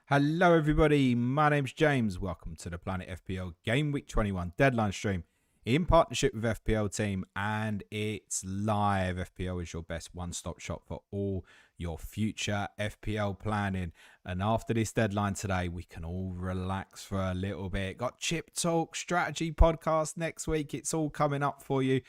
Hello everybody, my name's James. Welcome to the Planet FPL Gameweek 21 Deadline stream in partnership with FPL Team, and it's live. FPL is your best one-stop shop for all your future FPL planning. And after this deadline today, we can all relax for a little bit. Got Chip Talk Strategy podcast next week. It's all coming up for you.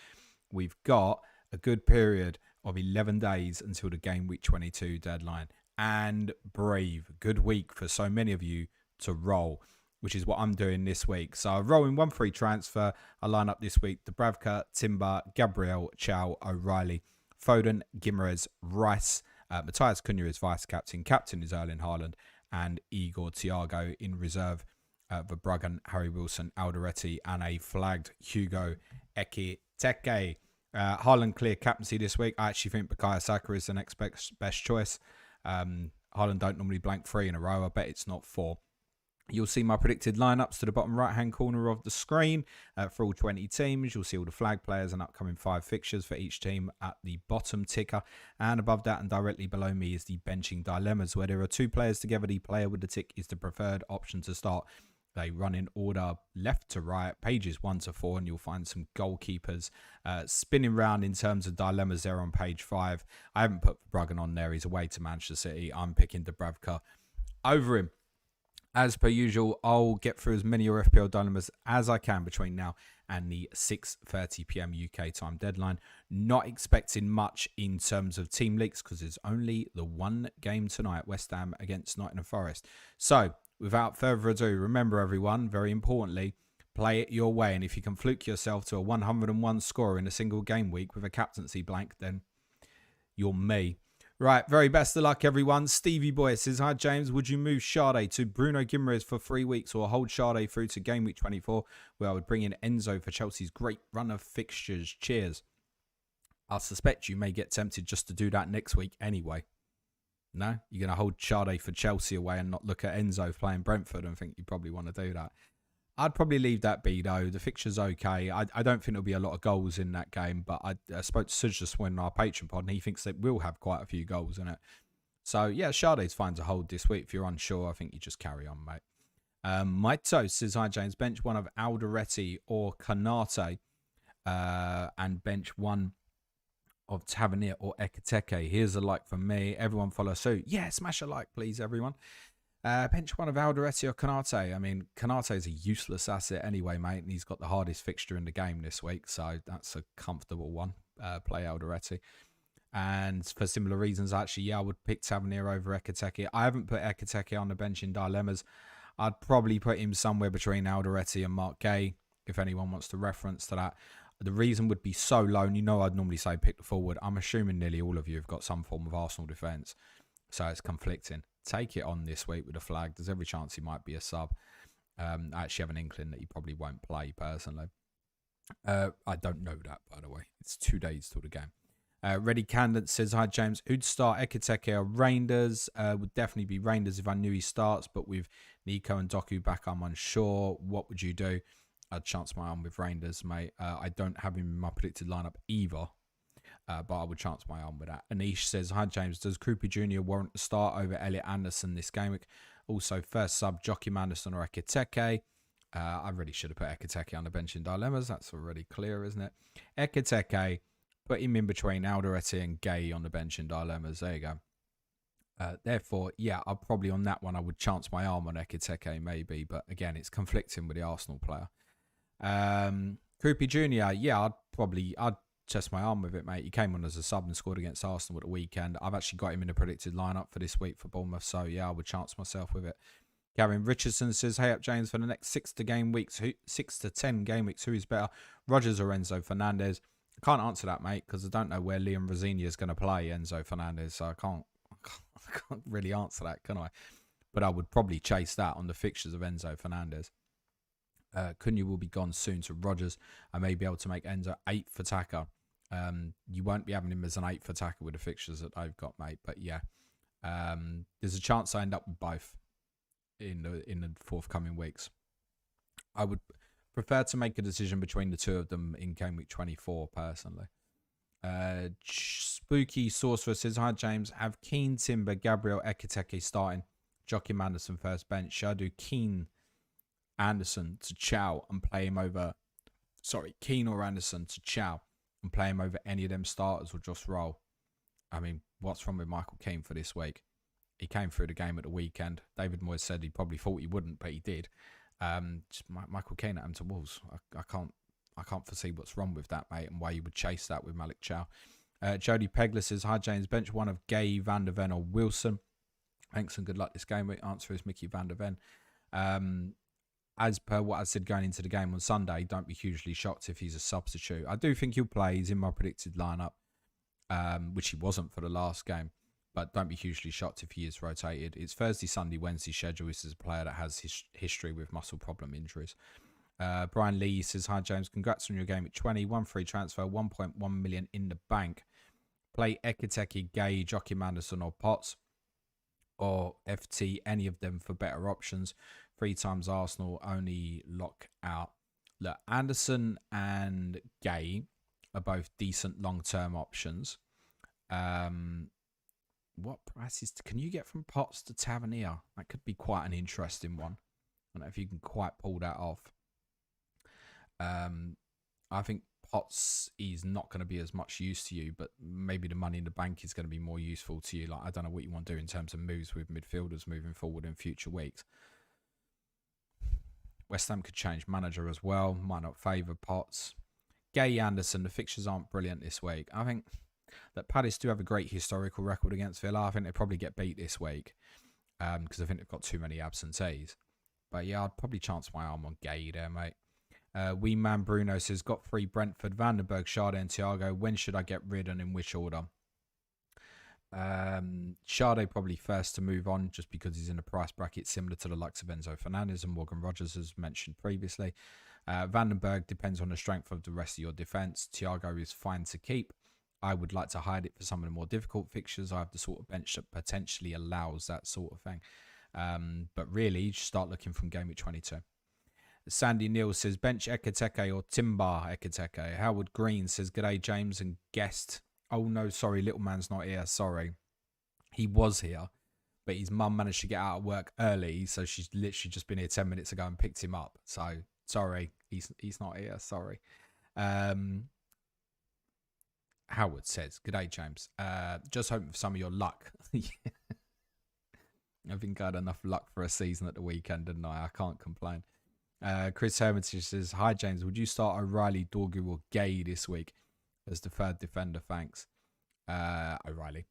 We've got a good period of 11 days until the Gameweek 22 deadline. And brave, good week for so many of you to roll, which is what I'm doing this week. So I'm rolling one free transfer. I line up this week: Dubravka, Timber, Gabriel, Chow, O'Reilly, Foden, Gimerez, Rice, Matthias Cunha is vice captain. Captain is Erling Haaland, and Igor Thiago in reserve. Verbruggen, Harry Wilson, Alderete, and a flagged Hugo Ekitike. Haaland clear captaincy this week. I actually think Bukayo Saka is the next best choice. Haaland don't normally blank 3 in a row. I bet it's not 4. You'll see my predicted lineups to the bottom right hand corner of the screen for all 20 teams. You'll see all the flag players and upcoming 5 fixtures for each team at the bottom ticker. And above that and directly below me is the benching dilemmas, where there are 2 players together. The player with the tick is the preferred option to start. They run in order left to right, pages 1 to 4, and you'll find some goalkeepers spinning round in terms of dilemmas there on page 5. I haven't put Verbruggen on there. He's away to Manchester City. I'm picking Dubravka over him. As per usual, I'll get through as many of your FPL dilemmas as I can between now and the 6:30 p.m. UK time deadline. Not expecting much in terms of team leaks because there's only the one game tonight, West Ham against Nottingham Forest. So, without further ado, remember everyone, very importantly, play it your way. And if you can fluke yourself to a 101 score in a single game week with a captaincy blank, then you're me. Right, very best of luck, everyone. Stevie Boy says, hi, James. Would you move Sade to Bruno Gimerez for 3 weeks or hold Sade through to Game Week 24, where I would bring in Enzo for Chelsea's great run of fixtures? Cheers. I suspect you may get tempted just to do that next week anyway. No? You're going to hold Sade for Chelsea away and not look at Enzo playing Brentford and think you probably want to do that. I'd probably leave that be, though. The fixture's okay. I don't think there'll be a lot of goals in that game, but I spoke to Suj just when our Patreon pod, and he thinks that we'll have quite a few goals in it. So, yeah, Sade's fine to hold this week. If you're unsure, I think you just carry on, mate. Maito says, hi, James. Bench one of Alderete or Kanate and bench one of Tavernier or Ekitike. Here's a like from me. Everyone follow suit. Yeah, smash a like, please, everyone. Bench one of Alderete or Kanate. I mean, Kanate is a useless asset anyway, mate, and he's got the hardest fixture in the game this week, so that's a comfortable one. Play Alderete. And for similar reasons, actually, yeah, I would pick Tavernier over Ekitike. I haven't put Ekitike on the bench in dilemmas. I'd probably put him somewhere between Alderete and Mark Gay, if anyone wants to reference to that. The reason would be so low, and you know I'd normally say pick the forward. I'm assuming nearly all of you have got some form of Arsenal defence, so it's conflicting. Take it on this week with a flag. There's every chance he might be a sub. I actually have an inkling that he probably won't play personally. I don't know that, by the way. It's 2 days till the game. Ready Candidate says, hi, James. Who'd start, Ekitike or Reinders? Would definitely be Reinders if I knew he starts, but with Nico and Doku back, I'm unsure. What would you do? I'd chance my arm with Reinders, mate. I don't have him in my predicted lineup either. But I would chance my arm with that. Anish says, hi, James. Does Cooper Jr. warrant the start over Elliot Anderson this game week? Also, first sub, Joachim Anderson or Ekitike. I really should have put Ekitike on the bench in dilemmas. That's already clear, isn't it? Ekitike, put him in between Alderete and Gay on the bench in dilemmas. There you go. Therefore, yeah, I'll probably on that one, I would chance my arm on Ekitike maybe. But again, it's conflicting with the Arsenal player. Cooper Jr., yeah, I'd test my arm with it, mate. He came on as a sub and scored against Arsenal at the weekend. I've actually got him in a predicted lineup for this week for Bournemouth, so yeah, I would chance myself with it. Gavin Richardson says, hey up, James, for the next 6 to 10 game weeks, who is better, Rodgers or Enzo Fernandez? I can't answer that, mate, because I don't know where Liam Rosini is going to play Enzo Fernandez, so I can't really answer that, can I? But I would probably chase that on the fixtures of Enzo Fernandez. Cunha will be gone soon to Rodgers. I may be able to make Enzo 8th attacker. You won't be having him as an 8th attacker with the fixtures that I've got, mate. But yeah, there's a chance I end up with both in the forthcoming weeks. I would prefer to make a decision between the two of them in Game Week 24, personally. Spooky Sorcerer says, hi, James. Have Keane, Timber, Gabriel, Ekitike starting. Joachim Anderson first bench. Should I do Anderson to Chow and play him over... Sorry, Keane or Anderson to Chow and play him over any of them starters or just roll? I mean, what's wrong with Michael Keane for this week? He came through the game at the weekend. David Moyes said he probably thought he wouldn't, but he did. Just Michael Keane at him to Wolves. I can't foresee what's wrong with that, mate, and why you would chase that with Malik Chow. Jody Pegler says, hi, James. Bench one of Gay, Van der Ven or Wilson. Thanks and good luck this game week. Answer is Mickey Van der Ven. As per what I said going into the game on Sunday, don't be hugely shocked if he's a substitute. I do think he'll play. He's in my predicted lineup, which he wasn't for the last game. But don't be hugely shocked if he is rotated. It's Thursday, Sunday, Wednesday schedule. This is a player that has history with muscle problem injuries. Brian Lee says, hi, James. Congrats on your game at 20. 1 free transfer, 1.1 million in the bank. Play Ekiteke, Gay, Joachim Anderson or Potts. Or FT, any of them for better options. 3 times Arsenal, only lock out. Look, Anderson and Gay are both decent long-term options. What prices can you get from Potts to Tavernier? That could be quite an interesting one. I don't know if you can quite pull that off. I think Potts is not going to be as much use to you, but maybe the money in the bank is going to be more useful to you. Like, I don't know what you want to do in terms of moves with midfielders moving forward in future weeks. West Ham could change manager as well. Might not favour Potts. Gay Anderson, the fixtures aren't brilliant this week. I think that Palace do have a great historical record against Villa. I think they probably get beat this week because I think they've got too many absentees. But yeah, I'd probably chance my arm on Gay there, mate. Wee Man Bruno says, got 3 Brentford, Vandenberg, Sade and Thiago. When should I get rid and in which order? Sade probably first to move on just because he's in a price bracket similar to the likes of Enzo Fernandez and Morgan Rogers, as mentioned previously. Vandenberg depends on the strength of the rest of your defence. Thiago is fine to keep. I would like to hide it for some of the more difficult fixtures. I have the sort of bench that potentially allows that sort of thing. But really, you start looking from game week 22. Sandy Neal says, bench Ekiteke or Timber Ekiteke. Howard Green says, g'day, James and guest. Oh, no, sorry, little man's not here. Sorry. He was here, but his mum managed to get out of work early, so she's literally just been here 10 minutes ago and picked him up. So, sorry, he's not here. Sorry. Howard says, g'day, James. Just hoping for some of your luck. I think I had enough luck for a season at the weekend, didn't I? I can't complain. Chris Hermitage says, hi, James. Would you start O'Reilly, Dorgu or Gay this week as the third defender? Thanks. O'Reilly.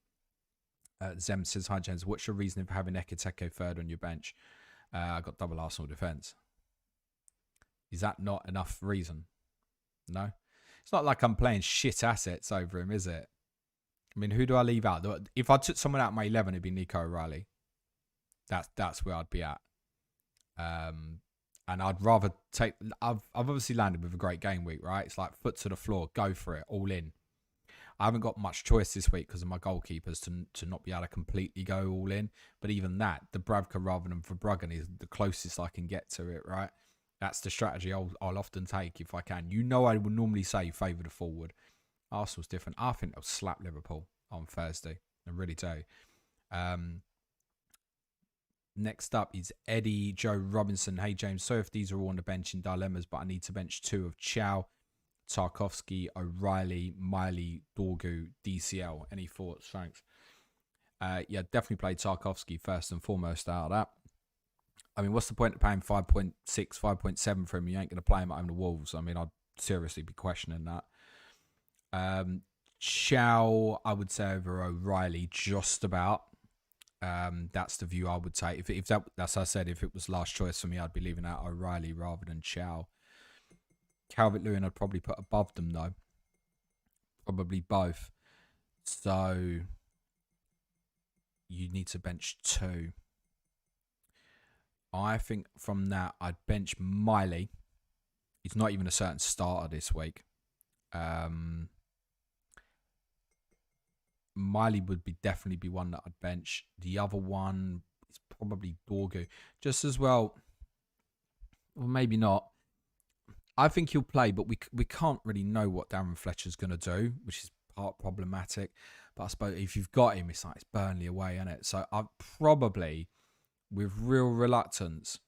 Zem says, hi, James. What's your reason for having Ekiteke third on your bench? I got double Arsenal defence. Is that not enough reason? No? It's not like I'm playing shit assets over him, is it? I mean, who do I leave out? If I took someone out of my 11, it'd be Nico O'Reilly. That's where I'd be at. And I'd rather take... I've obviously landed with a great game week, right? It's like foot to the floor, go for it, all in. I haven't got much choice this week because of my goalkeepers to not be able to completely go all in. But even that, the Bravka rather than Verbruggen is the closest I can get to it, right? That's the strategy I'll often take if I can. You know, I would normally say favour the forward. Arsenal's different. I think they'll slap Liverpool on Thursday. I really do. Next up is Eddie Joe Robinson. Hey, James. So if these are all on the bench in dilemmas, but I need to bench 2 of Chow, Tarkovsky, O'Reilly, Miley, Dorgu, DCL. Any thoughts? Thanks. Yeah, definitely play Tarkovsky first and foremost out of that. I mean, what's the point of paying 5.6, 5.7 for him? You ain't going to play him at home to Wolves. I mean, I'd seriously be questioning that. Chow, I would say over O'Reilly, just about. That's the view I would take. If that, as I said, if it was last choice for me, I'd be leaving out O'Reilly rather than Chow. Calvert-Lewin I'd probably put above them though. Probably both. So you need to bench 2. I think from that I'd bench Miley. He's not even a certain starter this week. Miley would definitely be one that I'd bench. The other one is probably Dorgu. Just as well, maybe not. I think he'll play, but we can't really know what Darren Fletcher's going to do, which is part problematic. But I suppose if you've got him, it's like it's Burnley away, isn't it? So I'd probably with real reluctance,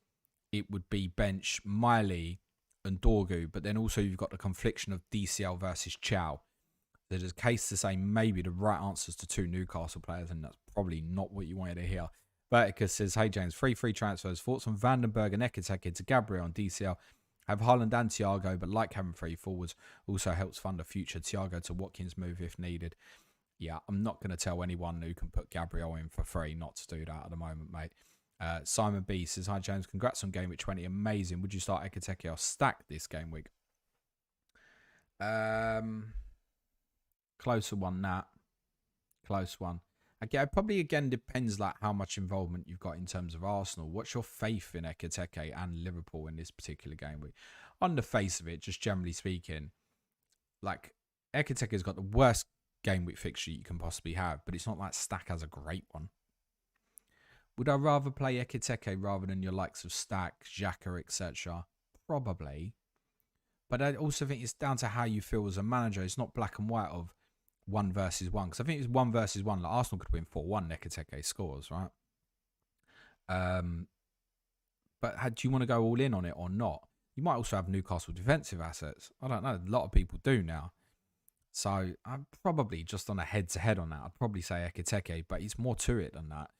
it would be bench Miley and Dorgu, but then also you've got the confliction of DCL versus Chow. There's a case to say maybe the right answers to 2 Newcastle players, and that's probably not what you wanted to hear. Verticus says, hey James, free transfers. Thoughts on Vandenberg and Ekiteke to Gabriel on DCL? Have Haaland and Thiago, but like having 3 forwards. Also helps fund a future Thiago to Watkins move if needed. Yeah, I'm not going to tell anyone who can put Gabriel in for free not to do that at the moment, mate. Simon B says, hi James, congrats on Gameweek 20. Amazing. Would you start Ekiteke or stack this game week? Closer one, that. Close one. Again, it probably again depends like how much involvement you've got in terms of Arsenal. What's your faith in Ekiteke and Liverpool in this particular game week? On the face of it, just generally speaking, like Ekiteke's got the worst game week fixture you can possibly have, but it's not like Stack has a great one. Would I rather play Ekiteke rather than your likes of Stack, Xhaka, etc.? Probably. But I also think it's down to how you feel as a manager. It's not black and white of 1 versus 1. Because I think it's 1 versus 1. Like Arsenal could win 4-1. Ekiteke scores, right? But do you want to go all in on it or not? You might also have Newcastle defensive assets. I don't know. A lot of people do now. So I'm probably just on a head-to-head on that. I'd probably say Ekiteke, but it's more to it than that.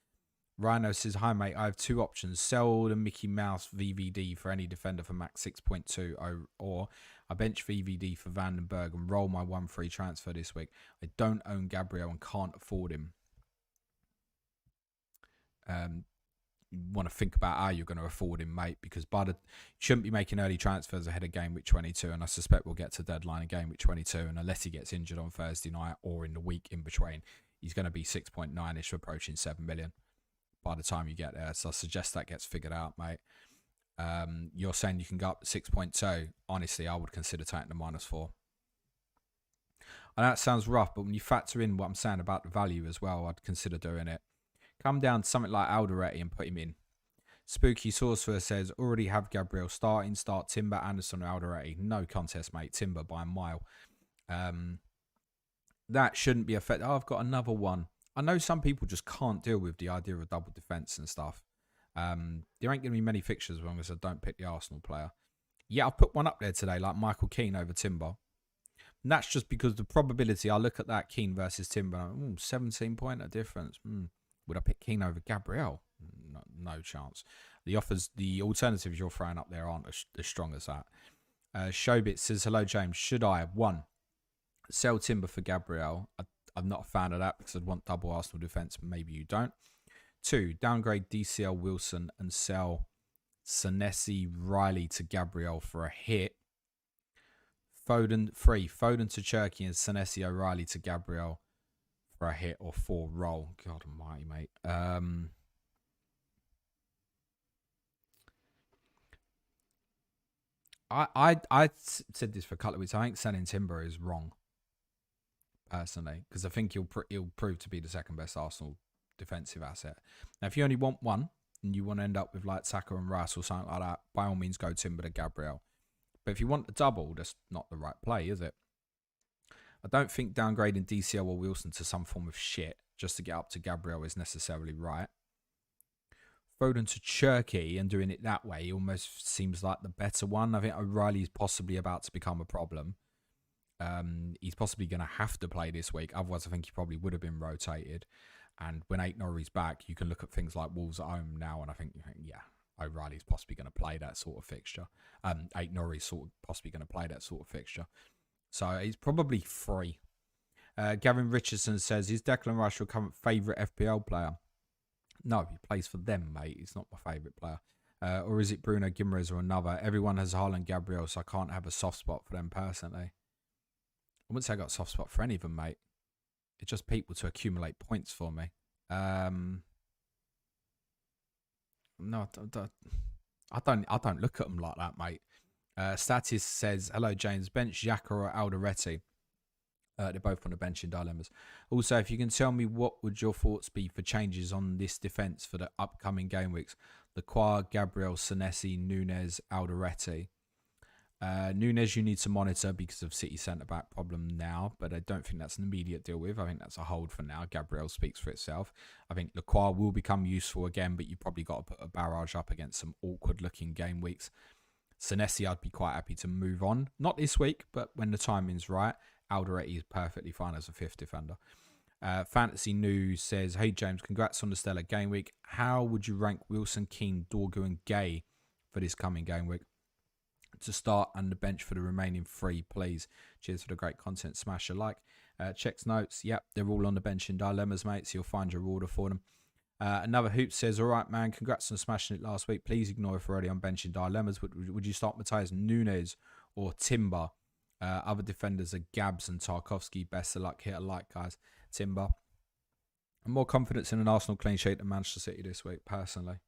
Rhino says, hi mate, I have 2 options. Sell the Mickey Mouse VVD for any defender for max 6.2, or I bench VVD for Vandenberg and roll my 1 free transfer this week. I don't own Gabriel and can't afford him. You want to think about how you're going to afford him, mate, because you shouldn't be making early transfers ahead of game week 22, and I suspect we'll get to deadline in game week 22, and unless he gets injured on Thursday night or in the week in between, he's going to be 6.9-ish, approaching 7 million. By the time you get there. So I suggest that gets figured out, mate. You're saying you can go up to 6.2. Honestly, I would consider taking the -4. I know that sounds rough, but when you factor in what I'm saying about the value as well, I'd consider doing it. Come down to something like Alderete and put him in. Spooky Sorcerer says, already have Gabriel starting. Start Timber, Anderson, Alderete. No contest, mate. Timber by a mile. That shouldn't be affected. Oh, I've got another one. I know some people just can't deal with the idea of double defence and stuff. There ain't going to be many fixtures as long as I don't pick the Arsenal player. Yeah, I've put one up there today, like Michael Keane over Timber. And that's just because the probability, I look at that Keane versus Timber, 17-pointer difference. Would I pick Keane over Gabriel? No chance. The alternatives you're throwing up there aren't as strong as that. Showbit says, hello James, should I, 1, sell Timber for Gabriel? I'm not a fan of that because I'd want double Arsenal defence. Maybe you don't. 2, downgrade DCL Wilson and sell Senesi Riley to Gabriel for a hit. 3, Foden to Cherky and Senesi O'Reilly to Gabriel for a hit, or 4, roll. God almighty, mate. I said this for a couple of weeks. I think selling Timber is wrong. Personally, because I think he'll prove to be the second best Arsenal defensive asset. Now, if you only want 1 and you want to end up with like Saka and Rice or something like that, by all means go Timber to Gabriel. But if you want a double, that's not the right play, is it? I don't think downgrading DCL or Wilson to some form of shit just to get up to Gabriel is necessarily right. Foden to Cherky and doing it that way almost seems like the better one. I think O'Reilly's possibly about to become a problem. He's possibly going to have to play this week. Otherwise, I think he probably would have been rotated. And when Aït-Nouri's back, you can look at things like Wolves at home now, and I think, yeah, O'Reilly's possibly going to play that sort of fixture. Aït-Nouri's possibly going to play that sort of fixture. So he's probably free. Gavin Richardson says, is Declan Rice your current favourite FPL player? No, he plays for them, mate. He's not my favourite player. Or is it Bruno Guimaraes or another? Everyone has Haaland, Gabriel, so I can't have a soft spot for them personally. I wouldn't say I got a soft spot for any of them, mate. It's just people to accumulate points for me. No, I don't look at them like that, mate. Statis says, hello, James. Bench Xhaka or Alderete? They're both on the bench in dilemmas. Also, if you can tell me what would your thoughts be for changes on this defence for the upcoming game weeks? Lacroix, Gabriel, Senesi, Nunez, Alderete. Nunes, you need to monitor because of City centre-back problem now, but I don't think that's an immediate deal with. I think that's a hold for now. Gabriel speaks for itself. I think Lacroix will become useful again, but you've probably got to put a barrage up against some awkward-looking game weeks. Senesi, I'd be quite happy to move on. Not this week, but when the timing's right. Alderete is perfectly fine as a fifth defender. Fantasy News says, hey, James, congrats on the stellar game week. How would you rank Wilson, Keane, Dorgu and Gay for this coming game week? To start and the bench for the remaining 3, please. Cheers for the great content. Smash a like. Checks notes. Yep, they're all on the bench in dilemmas, mate, so you'll find your order for them. Another Hoop says, all right, man, congrats on smashing it last week. Please ignore if we're already on bench in dilemmas. Would you start Matthias Nunes or Timber? Other defenders are Gabs and Tarkovsky. Best of luck. Hit a like, guys. Timber. I'm more confident in an Arsenal clean sheet than Manchester City this week, personally.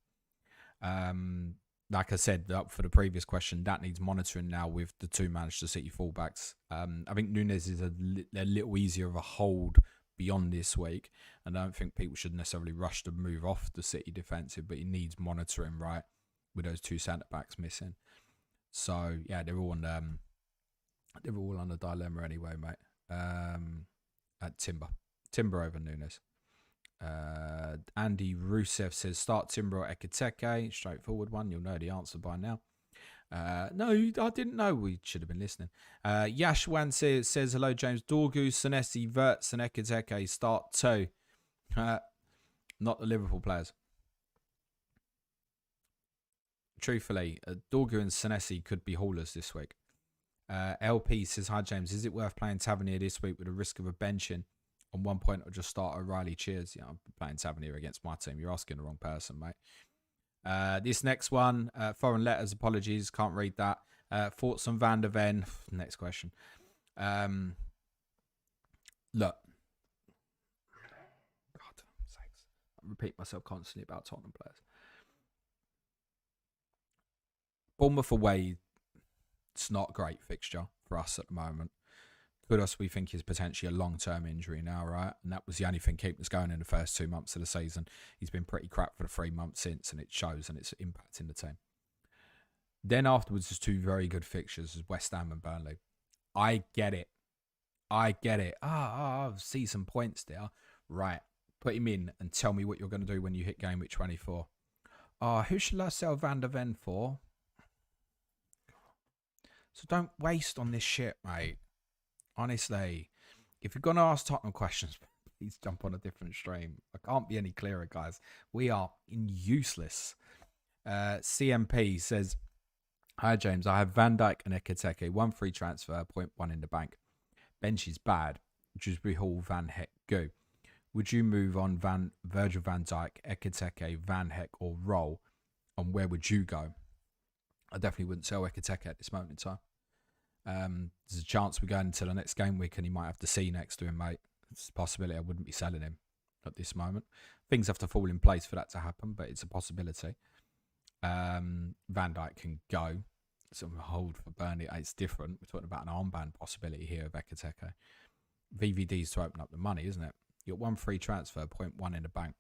Like I said, for the previous question, that needs monitoring now with the 2 Manchester City fullbacks. I think Nunes is a little easier of a hold beyond this week. And I don't think people should necessarily rush to move off the City defensive, but he needs monitoring, right, with those 2 centre-backs missing. So, yeah, they're all on the dilemma anyway, mate. At Timber over Nunes. Andy Rusev says, start Timber or Ekiteke. Straightforward one. You'll know the answer by now. No, I didn't know. We should have been listening. Yashwan says, hello, James. Dorgu, Senesi, Verts and Ekiteke start 2. Not the Liverpool players. Truthfully, Dorgu and Senesi could be haulers this week. LP says, hi, James. Is it worth playing Tavernier this week with the risk of a benching? On one point, I'll just start O'Reilly. Cheers. I'm playing Tavernier against my team. You're asking the wrong person, mate. This next one, foreign letters, apologies. Can't read that. Thoughts on Van der Ven. Next question. Look. God sakes. I repeat myself constantly about Tottenham players. Bournemouth away, it's not a great fixture for us at the moment. Kudos, we think, is potentially a long-term injury now, right? And that was the only thing keeping us going in the first 2 months of the season. He's been pretty crap for the 3 months since, and it shows, and it's impacting the team. Then afterwards, there's 2 very good fixtures, West Ham and Burnley. I get it. I see some points there. Right. Put him in and tell me what you're going to do when you hit game week 24. Who should I sell Van der Ven for? So don't waste on this shit, mate. Honestly, if you're going to ask Tottenham questions, please jump on a different stream. I can't be any clearer, guys. We are useless. CMP says, hi, James. I have Van Dijk and Ekiteke. 1 free transfer, 0.1 in the bank. Bench is bad. Dewsbury Hall, Van Heck, go. Would you move on Virgil van Dijk, Ekiteke, Van Heck, or Roll? And where would you go? I definitely wouldn't sell Ekiteke at this moment in time. There's a chance we go into the next game week and he might have the C next to him, mate. It's a possibility. I wouldn't be selling him at this moment. Things have to fall in place for that to happen, but it's a possibility. Van Dijk can go. It's a hold for Burnley. It's different. We're talking about an armband possibility here of Ekiteke. VVD's to open up the money, isn't it? You got 1 free transfer, 0.1 in the bank.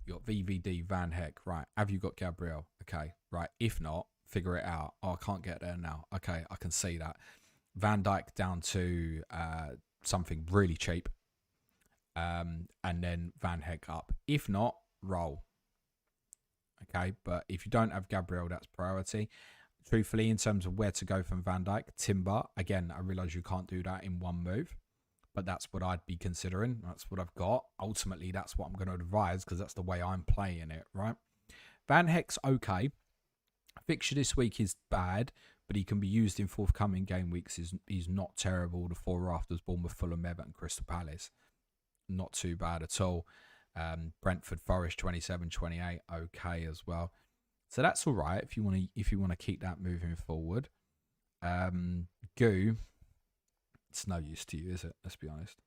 You got VVD, Van Heck. Right. Have you got Gabriel? Okay. Right. If not, figure it out. Oh, I can't get there now. Okay. I can see that. Van Dijk down to something really cheap. And then Van Heck up. If not, Roll. Okay. But if you don't have Gabriel, that's priority. Truthfully, in terms of where to go from Van Dijk, Timber. Again, I realise you can't do that in one move. But that's what I'd be considering. That's what I've got. Ultimately, that's what I'm going to advise because that's the way I'm playing it, right? Van Heck's okay. Fixture this week is bad, but he can be used in forthcoming game weeks. He's not terrible. The 4 afters, Bournemouth, Fulham, Everton, Crystal Palace. Not too bad at all. Brentford, Forest, 27-28, okay as well. So that's all right if you want to keep that moving forward. Goo. It's no use to you, is it? Let's be honest.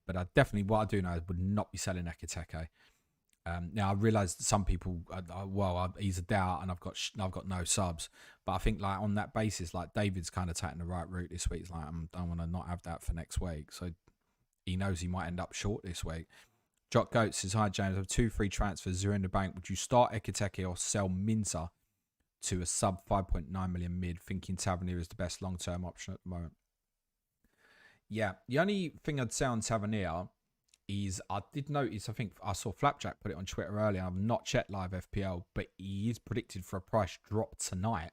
But I definitely, what I do know is would not be selling Ekiteke. Now I realise that some people, he's a doubt, and I've got no subs. But I think like on that basis, like David's kind of taking the right route this week. It's like I want to not have that for next week, so he knows he might end up short this week. Jock Goat says, hi James, I have 2 free transfers, 0 in the bank. Would you start Ekiteke or sell Minter to a sub 5.9 million mid, thinking Tavernier is the best long-term option at the moment. Yeah, the only thing I'd say on Tavernier is I did notice, I think I saw Flapjack put it on Twitter earlier. I've not checked live FPL, but he is predicted for a price drop tonight.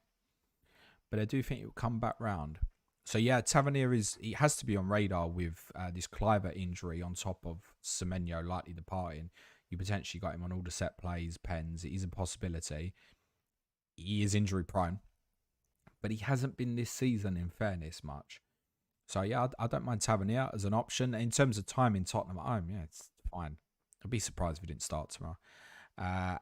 But I do think it will come back round. So yeah, Tavernier he has to be on radar with this Cliver injury on top of Semenyo likely departing. You potentially got him on all the set plays, pens. It is a possibility. He is injury prone, but he hasn't been this season, in fairness, much. So yeah, I don't mind Tavernier as an option. In terms of time in Tottenham at home, yeah, it's fine. I'd be surprised if he didn't start tomorrow.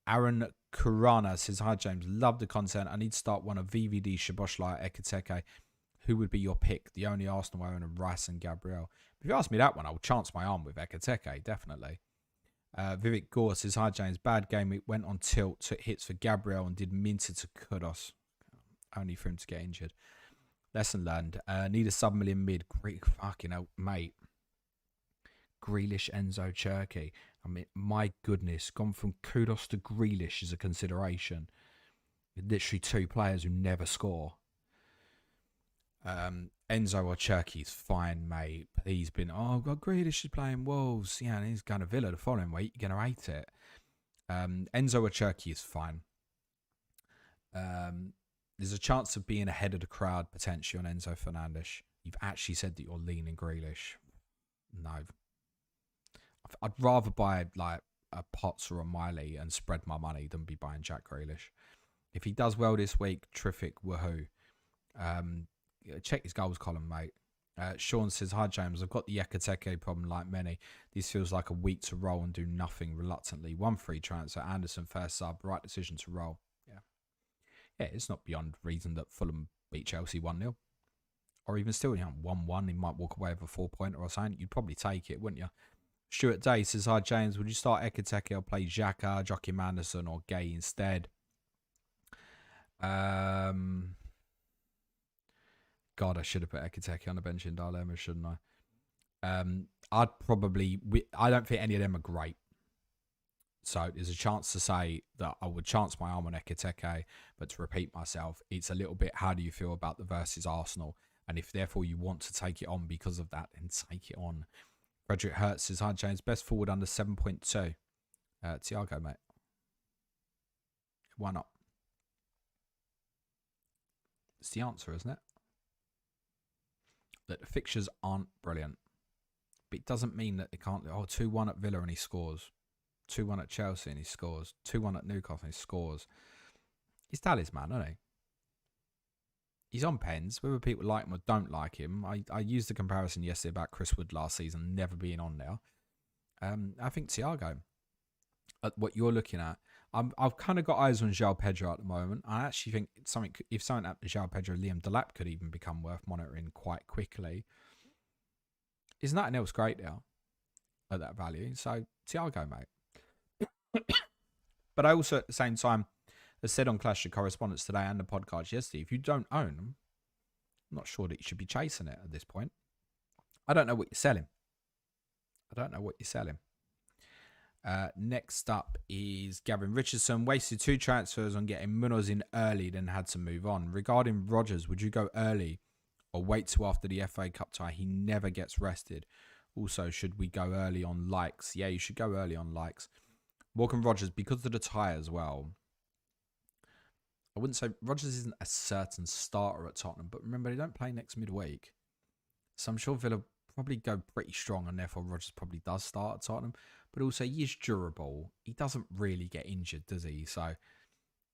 Aaron Kurana says, hi James, love the content. I need to start one of VVD, Szoboszlai, Ekiteke. Who would be your pick? The only Arsenal owner, Rice and Gabriel. If you ask me that one, I'll chance my arm with Ekiteke, definitely. Vivek Gore says, hi James, bad game. It went on tilt, took hits for Gabriel and did Minter to Kudos. Only for him to get injured. Lesson learned. Need a sub-million mid. Greek fucking hell, mate. Grealish, Enzo, Cherky. I mean, my goodness. Gone from Kudos to Grealish as a consideration. Literally two players who never score. Enzo or Cherky is fine, mate. He's been, God, Grealish is playing Wolves. Yeah, and he's going to Villa the following week. You're going to hate it. Enzo or Cherky is fine. There's a chance of being ahead of the crowd potentially on Enzo Fernandes. You've actually said that you're leaning Grealish. No. I'd rather buy like a Potts or a Miley and spread my money than be buying Jack Grealish. If he does well this week, terrific, woohoo. Check his goals column, mate. Sean says, hi James, I've got the Ekiteke problem like many. This feels like a week to roll and do nothing reluctantly. 1 free transfer, Anderson first sub, right decision to roll. Yeah, it's not beyond reason that Fulham beat Chelsea 1-0. Or even still, 1-1, he might walk away with a 4-pointer or something. You'd probably take it, wouldn't you? Stuart Day says, hi James, would you start Ekiteke or play Xhaka, Joachim Anderson or Gay instead? God, I should have put Ekiteke on the bench in Dilemma, shouldn't I? I don't think any of them are great. So there's a chance to say that I would chance my arm on Ekiteke, but to repeat myself, it's a little bit, how do you feel about the versus Arsenal? And if therefore you want to take it on because of that, then take it on. Frederick Hertz says, hi James, best forward under 7.2. Thiago, mate. Why not? It's the answer, isn't it? That the fixtures aren't brilliant. But it doesn't mean that they can't, 2-1 at Villa and he scores. 2-1 at Chelsea and he scores. 2-1 at Newcastle and he scores. He's talisman, isn't he? He's on pens. Whether people like him or don't like him, I used the comparison yesterday about Chris Wood last season never being on there. I think Thiago, at what you're looking at, I've kind of got eyes on João Pedro at the moment. I actually think if something happened to João Pedro, Liam Delap could even become worth monitoring quite quickly. Isn't that an else great there at that value? So Thiago, mate. But I also, at the same time, as said on Clash of Correspondence today and the podcast yesterday, if you don't own them, I'm not sure that you should be chasing it at this point. I don't know what you're selling. Next up is Gavin Richardson. Wasted 2 transfers on getting Munoz in early, then had to move on. Regarding Rodgers, would you go early or wait till after the FA Cup tie? He never gets rested. Also, should we go early on likes? Yeah, you should go early on likes. Morgan Rodgers, because of the tie as well. I wouldn't say Rodgers isn't a certain starter at Tottenham, but remember, they don't play next midweek. So I'm sure Villa probably go pretty strong, and therefore Rodgers probably does start at Tottenham. But also, he is durable. He doesn't really get injured, does he? So,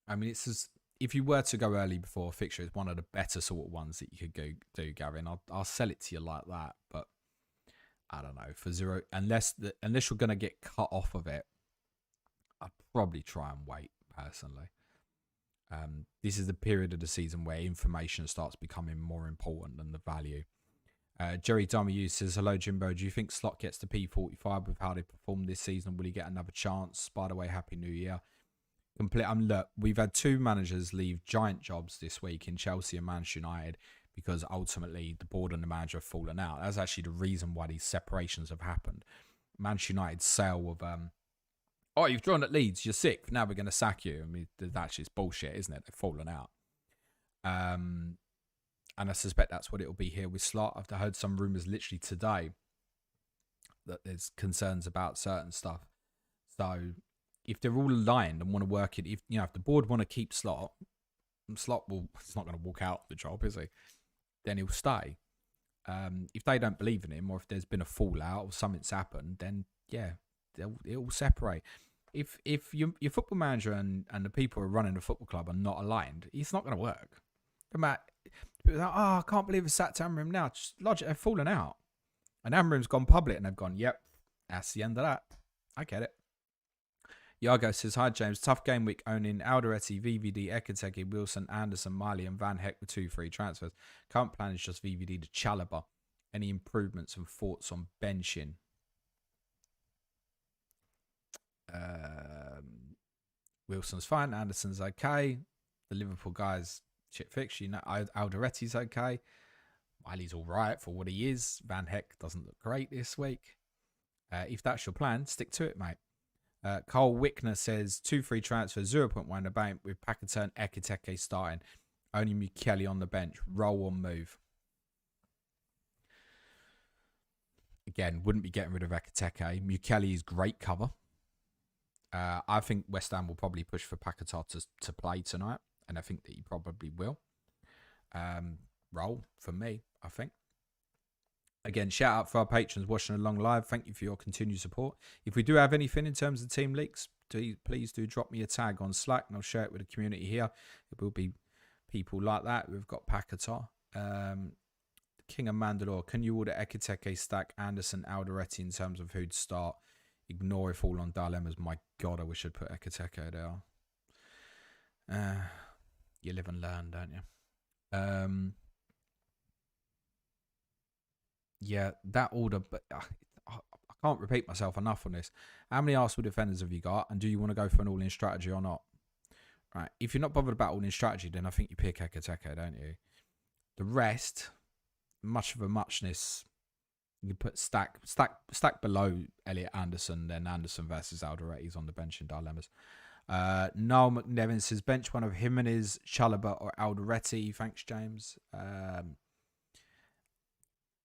I mean, it's just, if you were to go early before a fixture, it's one of the better sort of ones that you could go do, Gavin. I'll sell it to you like that, but I don't know, for zero, unless you're going to get cut off of it, I'd probably try and wait, personally. This is the period of the season where information starts becoming more important than the value. Jerry W says, hello Jimbo, do you think Slot gets to P45 with how they performed this season? Will he get another chance? By the way, Happy New Year. Look, we've had 2 managers leave giant jobs this week in Chelsea and Manchester United because ultimately the board and the manager have fallen out. That's actually the reason why these separations have happened. Manchester United's sale of oh, you've drawn at Leeds, you're sick. Now we're going to sack you. I mean, that's just bullshit, isn't it? They've fallen out. And I suspect that's what it'll be here with Slot. I've heard some rumours literally today that there's concerns about certain stuff. So if they're all aligned and want to work it, if the board want to keep Slot it's not going to walk out of the job, is he? Then he'll stay. If they don't believe in him, or if there's been a fallout or something's happened, then yeah, it'll separate. If your football manager and the people who are running the football club are not aligned, it's not going to work. No matter, people are like, I can't believe it's sat to Amram now. Just logic, they've fallen out. And Amram's gone public and they've gone, yep, that's the end of that. I get it. Yago says, hi James, tough game week owning Alderete, VVD, Ekateke, Wilson, Anderson, Miley and Van Heck with 2 free transfers. Current plan is just VVD to Chalobah. Any improvements and thoughts on benching? Wilson's fine, Anderson's okay. The Liverpool guys, shit fix. Alderete's okay. Miley's all right for what he is. Van Heck doesn't look great this week. If that's your plan, stick to it, mate. Carl Wickner says 2 free transfers, 0.1 the bank with Paquetá and Ekateke starting. Only Mukele on the bench. Roll or move. Again, wouldn't be getting rid of Ekateke. Mukele is great cover. I think West Ham will probably push for Paquetá to play tonight, and I think that he probably will. Roll for me, I think. Again, shout out for our patrons watching along live. Thank you for your continued support. If we do have anything in terms of team leaks, please do drop me a tag on Slack and I'll share it with the community here. It will be people like that. We've got Paquetá. King of Mandalore. Can you order Ekateke, Stack, Anderson, Alderete in terms of who'd start? Ignore if all on dilemmas. My God, I wish I'd put Ekateke there. You live and learn, don't you? Yeah, that order, but I can't repeat myself enough on this. How many Arsenal defenders have you got? And do you want to go for an all-in strategy or not? Right. If you're not bothered about all-in strategy, then I think you pick Ekateke, don't you? The rest, much of a muchness. You can put stack below Elliot Anderson, then Anderson versus Alderete on the bench in dilemmas. Noel McNevin says bench one of Jimenez, Chalobah or Alderete. Thanks, James.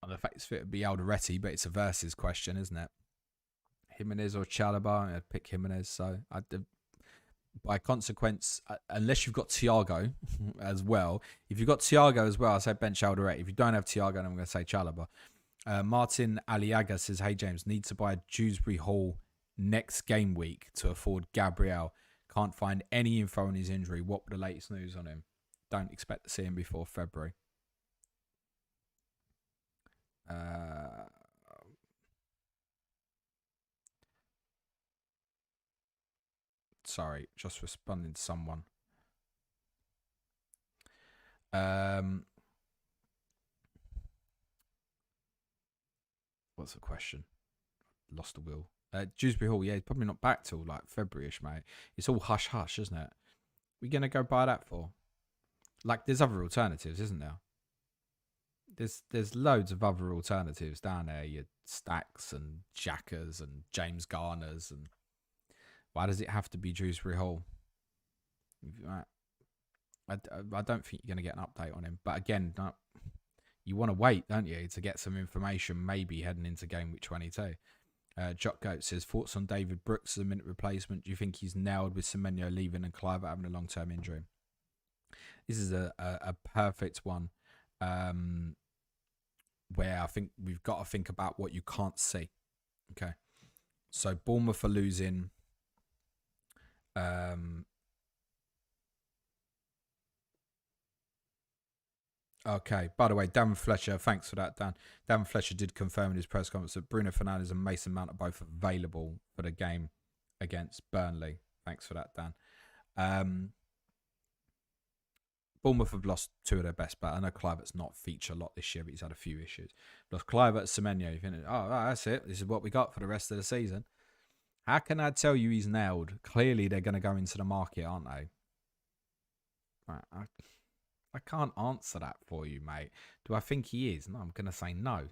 The fact fit would be Alderete, but it's a versus question, isn't it? Jimenez or Chalobah? I'd pick Jimenez. So by consequence, unless you've got Thiago as well. If you've got Thiago as well, I say bench Alderete. If you don't have Thiago, then I'm going to say Chalobah. Martin Aliaga says, hey James, need to buy Dewsbury Hall next game week to afford Gabriel. Can't find any info on his injury. What were the latest news on him? Don't expect to see him before February. Sorry, just responding to someone. What's the question? Lost the will. Dewsbury Hall, yeah, he's probably not back till like February-ish, mate. It's all hush-hush, isn't it? We're going to go buy that for? Like, there's other alternatives, isn't there? There's loads of other alternatives down there. Your Stacks and Jackers and James Garners. And why does it have to be Dewsbury Hall? I don't think you're going to get an update on him. But again, you want to wait, don't you, to get some information maybe heading into game week 22. Jock Goat says, thoughts on David Brooks as a minute replacement? Do you think he's nailed with Semenyo leaving and Clive having a long-term injury? This is a perfect one. Where I think we've got to think about what you can't see. Okay. So Bournemouth are losing. Okay. By the way, Dan Fletcher, thanks for that, Dan. Dan Fletcher did confirm in his press conference that Bruno Fernandes and Mason Mount are both available for the game against Burnley. Thanks for that, Dan. Bournemouth have lost 2 of their best players. I know Clivert's not featured a lot this year, but he's had a few issues. Lost Clivert, Semenyo. You think, oh, that's it. This is what we got for the rest of the season. How can I tell you he's nailed? Clearly, they're going to go into the market, aren't they? Right, I can't answer that for you, mate. Do I think he is? No, I'm going to say no.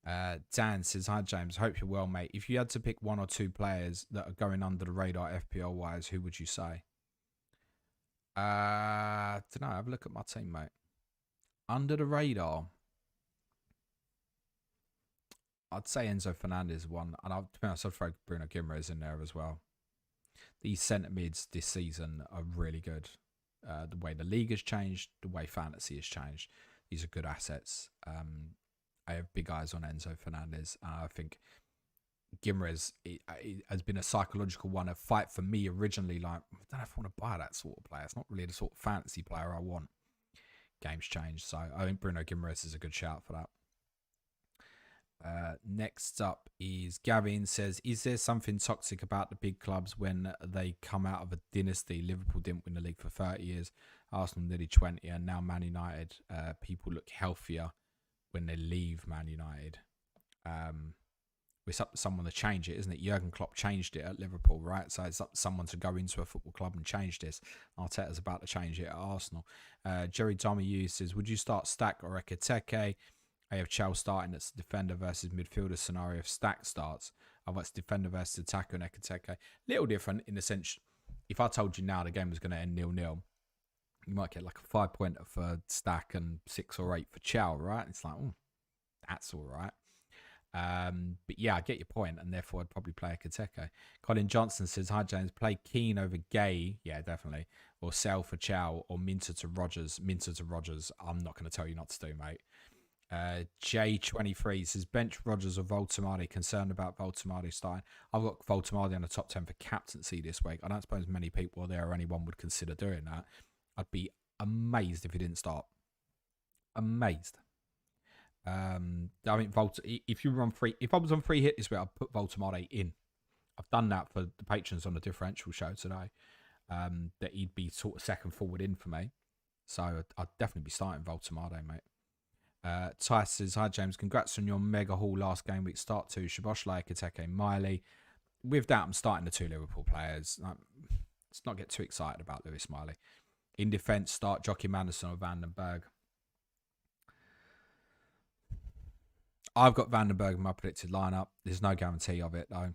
Dan says, hi James, hope you're well, mate. If you had to pick one or two players that are going under the radar FPL wise, who would you say? Don't know. Have a look at my team, mate. Under the radar, I'd say Enzo Fernandez one, and to be honest, I'd throw Bruno Guimaraes in there as well. These centre mids this season are really good. The way the league has changed, the way fantasy has changed, these are good assets. I have big eyes on Enzo Fernandez. I think Guimaraes it has been a psychological one, a fight for me originally. Like, I don't know if I want to buy that sort of player. It's not really the sort of fantasy player I want. Game's changed, so I think Bruno Guimaraes is a good shout for that. Next up is Gavin says, is there something toxic about the big clubs when they come out of a dynasty? Liverpool didn't win the league for 30 years. Arsenal nearly 20, and now Man United. People look healthier when they leave Man United. It's up to someone to change it, isn't it? Jurgen Klopp changed it at Liverpool, right? So it's up to someone to go into a football club and change this. Arteta's about to change it at Arsenal. Jerry Domergue says, would you start Stack or Ekiteke? I have Chell starting. It's defender versus midfielder scenario. If Stack starts, I've got defender versus attacker and Ekiteke. Little different in the sense, if I told you now the game was going to end 0-0, you might get like a 5-pointer for Stack and 6 or 8 for Chell, right? It's like, that's all right. But yeah, I get your point, and therefore I'd probably play Ekiteke. Colin Johnson says, hi James, play Keane over Gay. Yeah, definitely. Or sell for Chow, or Minter to Rogers. Minter to Rogers, I'm not going to tell you not to do, mate. J23 says, bench Rogers or Voltamade. Concerned about Voltamade starting. I've got Voltamade on the top 10 for captaincy this week. I don't suppose many people are there or anyone would consider doing that. I'd be amazed if he didn't start. Amazed. I mean, if I was on free hit this week, I'd put Voltamade in. I've done that for the patrons on the differential show today. That he'd be sort of second forward in for me. So I'd definitely be starting Voltamade, mate. Tice says, hi James, congrats on your mega haul last game week. Start to Szoboszlai, Ekiteke, Miley. With that, I'm starting the 2 Liverpool players. Let's not get too excited about Lewis Miley. In defence, start Joachim Andersen or Vandenberg. I've got Vandenberg in my predicted lineup. There's no guarantee of it, though.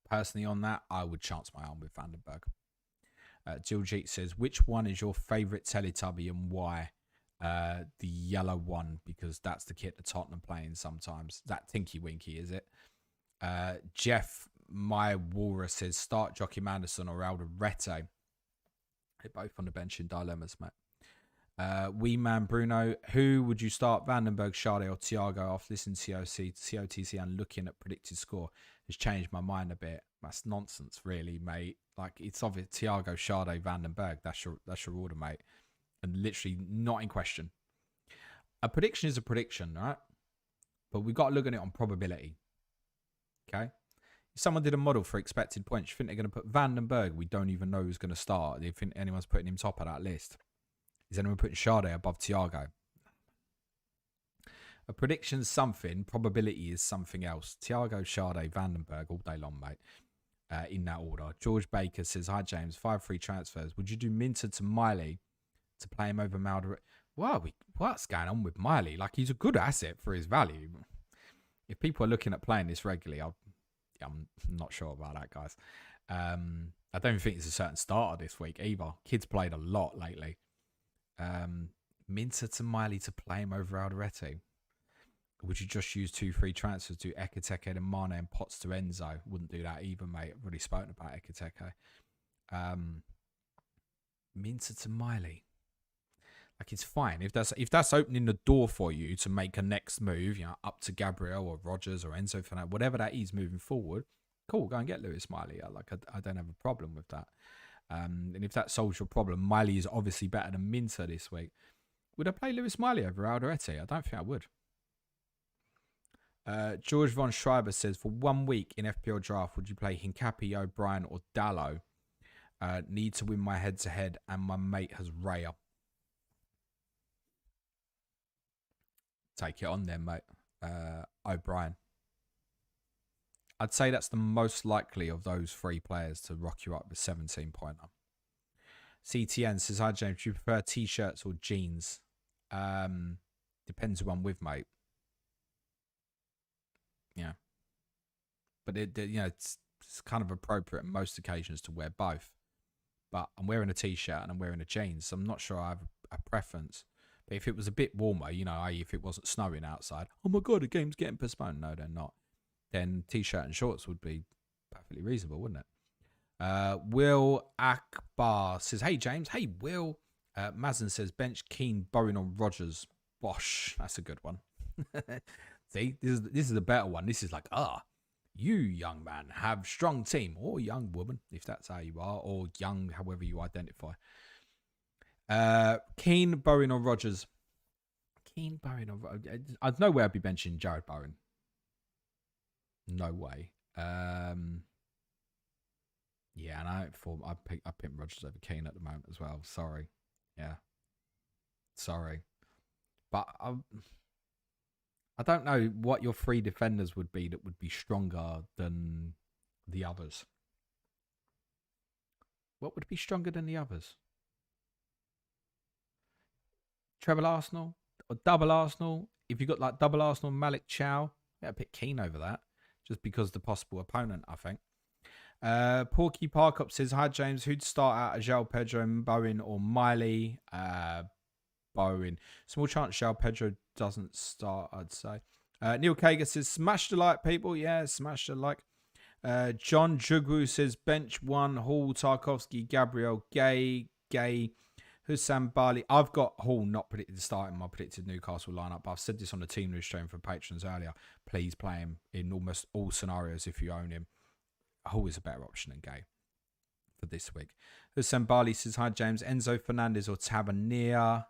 Personally, on that, I would chance my arm with Vandenberg. Jiljit says, which one is your favourite Teletubby and why? The yellow one, because that's the kit that Tottenham playing sometimes. That Tinky Winky, is it? Jeff, my Walrus says, start Joachim Andersen or Alderete. They're both on the bench in dilemmas, mate. Wee Man Bruno, who would you start? Vandenberg, Sade or Thiago? After listening to COTC and looking at predicted score has changed my mind a bit. That's nonsense, really, mate. Like, it's obvious. Thiago, Sade, Vandenberg. That's your order, mate. And literally not in question. A prediction is a prediction, right? But we've got to look at it on probability. Okay? If someone did a model for expected points, you think they're going to put Vandenberg? We don't even know who's going to start. Do you think anyone's putting him top of that list? Is anyone putting Sade above Thiago? A prediction's something. Probability is something else. Thiago, Sade, Vandenberg all day long, mate. In that order. George Baker says, hi, James. 5 free transfers. Would you do Minter to Miley to play him over Malder? Well, what's going on with Miley? Like, he's a good asset for his value. If people are looking at playing this regularly, I'm not sure about that, guys. I don't think it's a certain starter this week either. Kid's played a lot lately. Minter to Miley to play him over Alderete. Would you just use 2 free transfers to Ekiteke to Mane and Potts to Enzo? Wouldn't do that either, mate. I've already spoken about Ekiteke. Minter to Miley. Like, it's fine. If that's opening the door for you to make a next move, you know, up to Gabriel or Rogers or Enzo Fernandez, whatever that is moving forward, cool, go and get Lewis Miley. I don't have a problem with that. And if that solves your problem, Miley is obviously better than Minter this week. Would I play Lewis Miley over Alderete? I don't think I would. George von Schreiber says, for 1 week in FPL draft, would you play Hincapi, O'Brien or Dallo? Need to win my head-to-head and my mate has Raya. Take it on then, mate. O'Brien. I'd say that's the most likely of those 3 players to rock you up with 17-pointer. CTN says, hi James, do you prefer t-shirts or jeans? Depends who I'm with, mate. Yeah. But it's kind of appropriate on most occasions to wear both. But I'm wearing a t-shirt and I'm wearing a jeans, so I'm not sure I have a preference. But if it was a bit warmer, i.e. if it wasn't snowing outside, oh my God, the game's getting postponed. No, they're not. Then t-shirt and shorts would be perfectly reasonable, wouldn't it? Will Akbar says, hey, James. Hey, Will. Mazen says, bench Keane, Bowen on Rodgers. Bosh. That's a good one. See, this is a better one. This is like, you, young man, have strong team, or young woman, if that's how you are, or young, however you identify. Keane, Bowen, or Rodgers. Keane, Bowen, or Rodgers. I'd no way I'd be benching Jared Bowen. No way. Yeah, and I pick Rodgers over Keane at the moment as well. Sorry. Yeah. Sorry. But I don't know what your three defenders would be that would be stronger than the others. What would be stronger than the others? Treble Arsenal or double Arsenal? If you got like double Arsenal, Malik Chow, I'd pick Keane over that, just because the possible opponent, I think. Porky Parkup says, hi, James. Who'd start out, João Pedro, Bowen, or Miley? Bowen. Small chance João Pedro doesn't start, I'd say. Neil Kager says, smash the like, people. Yeah, smash the like. John Jugwu says, bench one, Hall, Tarkovsky, Gabriel, Gay, Hussein Bali. I've got Hall not predicted to start in my predicted Newcastle lineup, but I've said this on the team news stream for patrons earlier. Please play him in almost all scenarios if you own him. Hall is a better option than Gay for this week. Hussein Bali says, hi, James. Enzo Fernandez or Tavernier?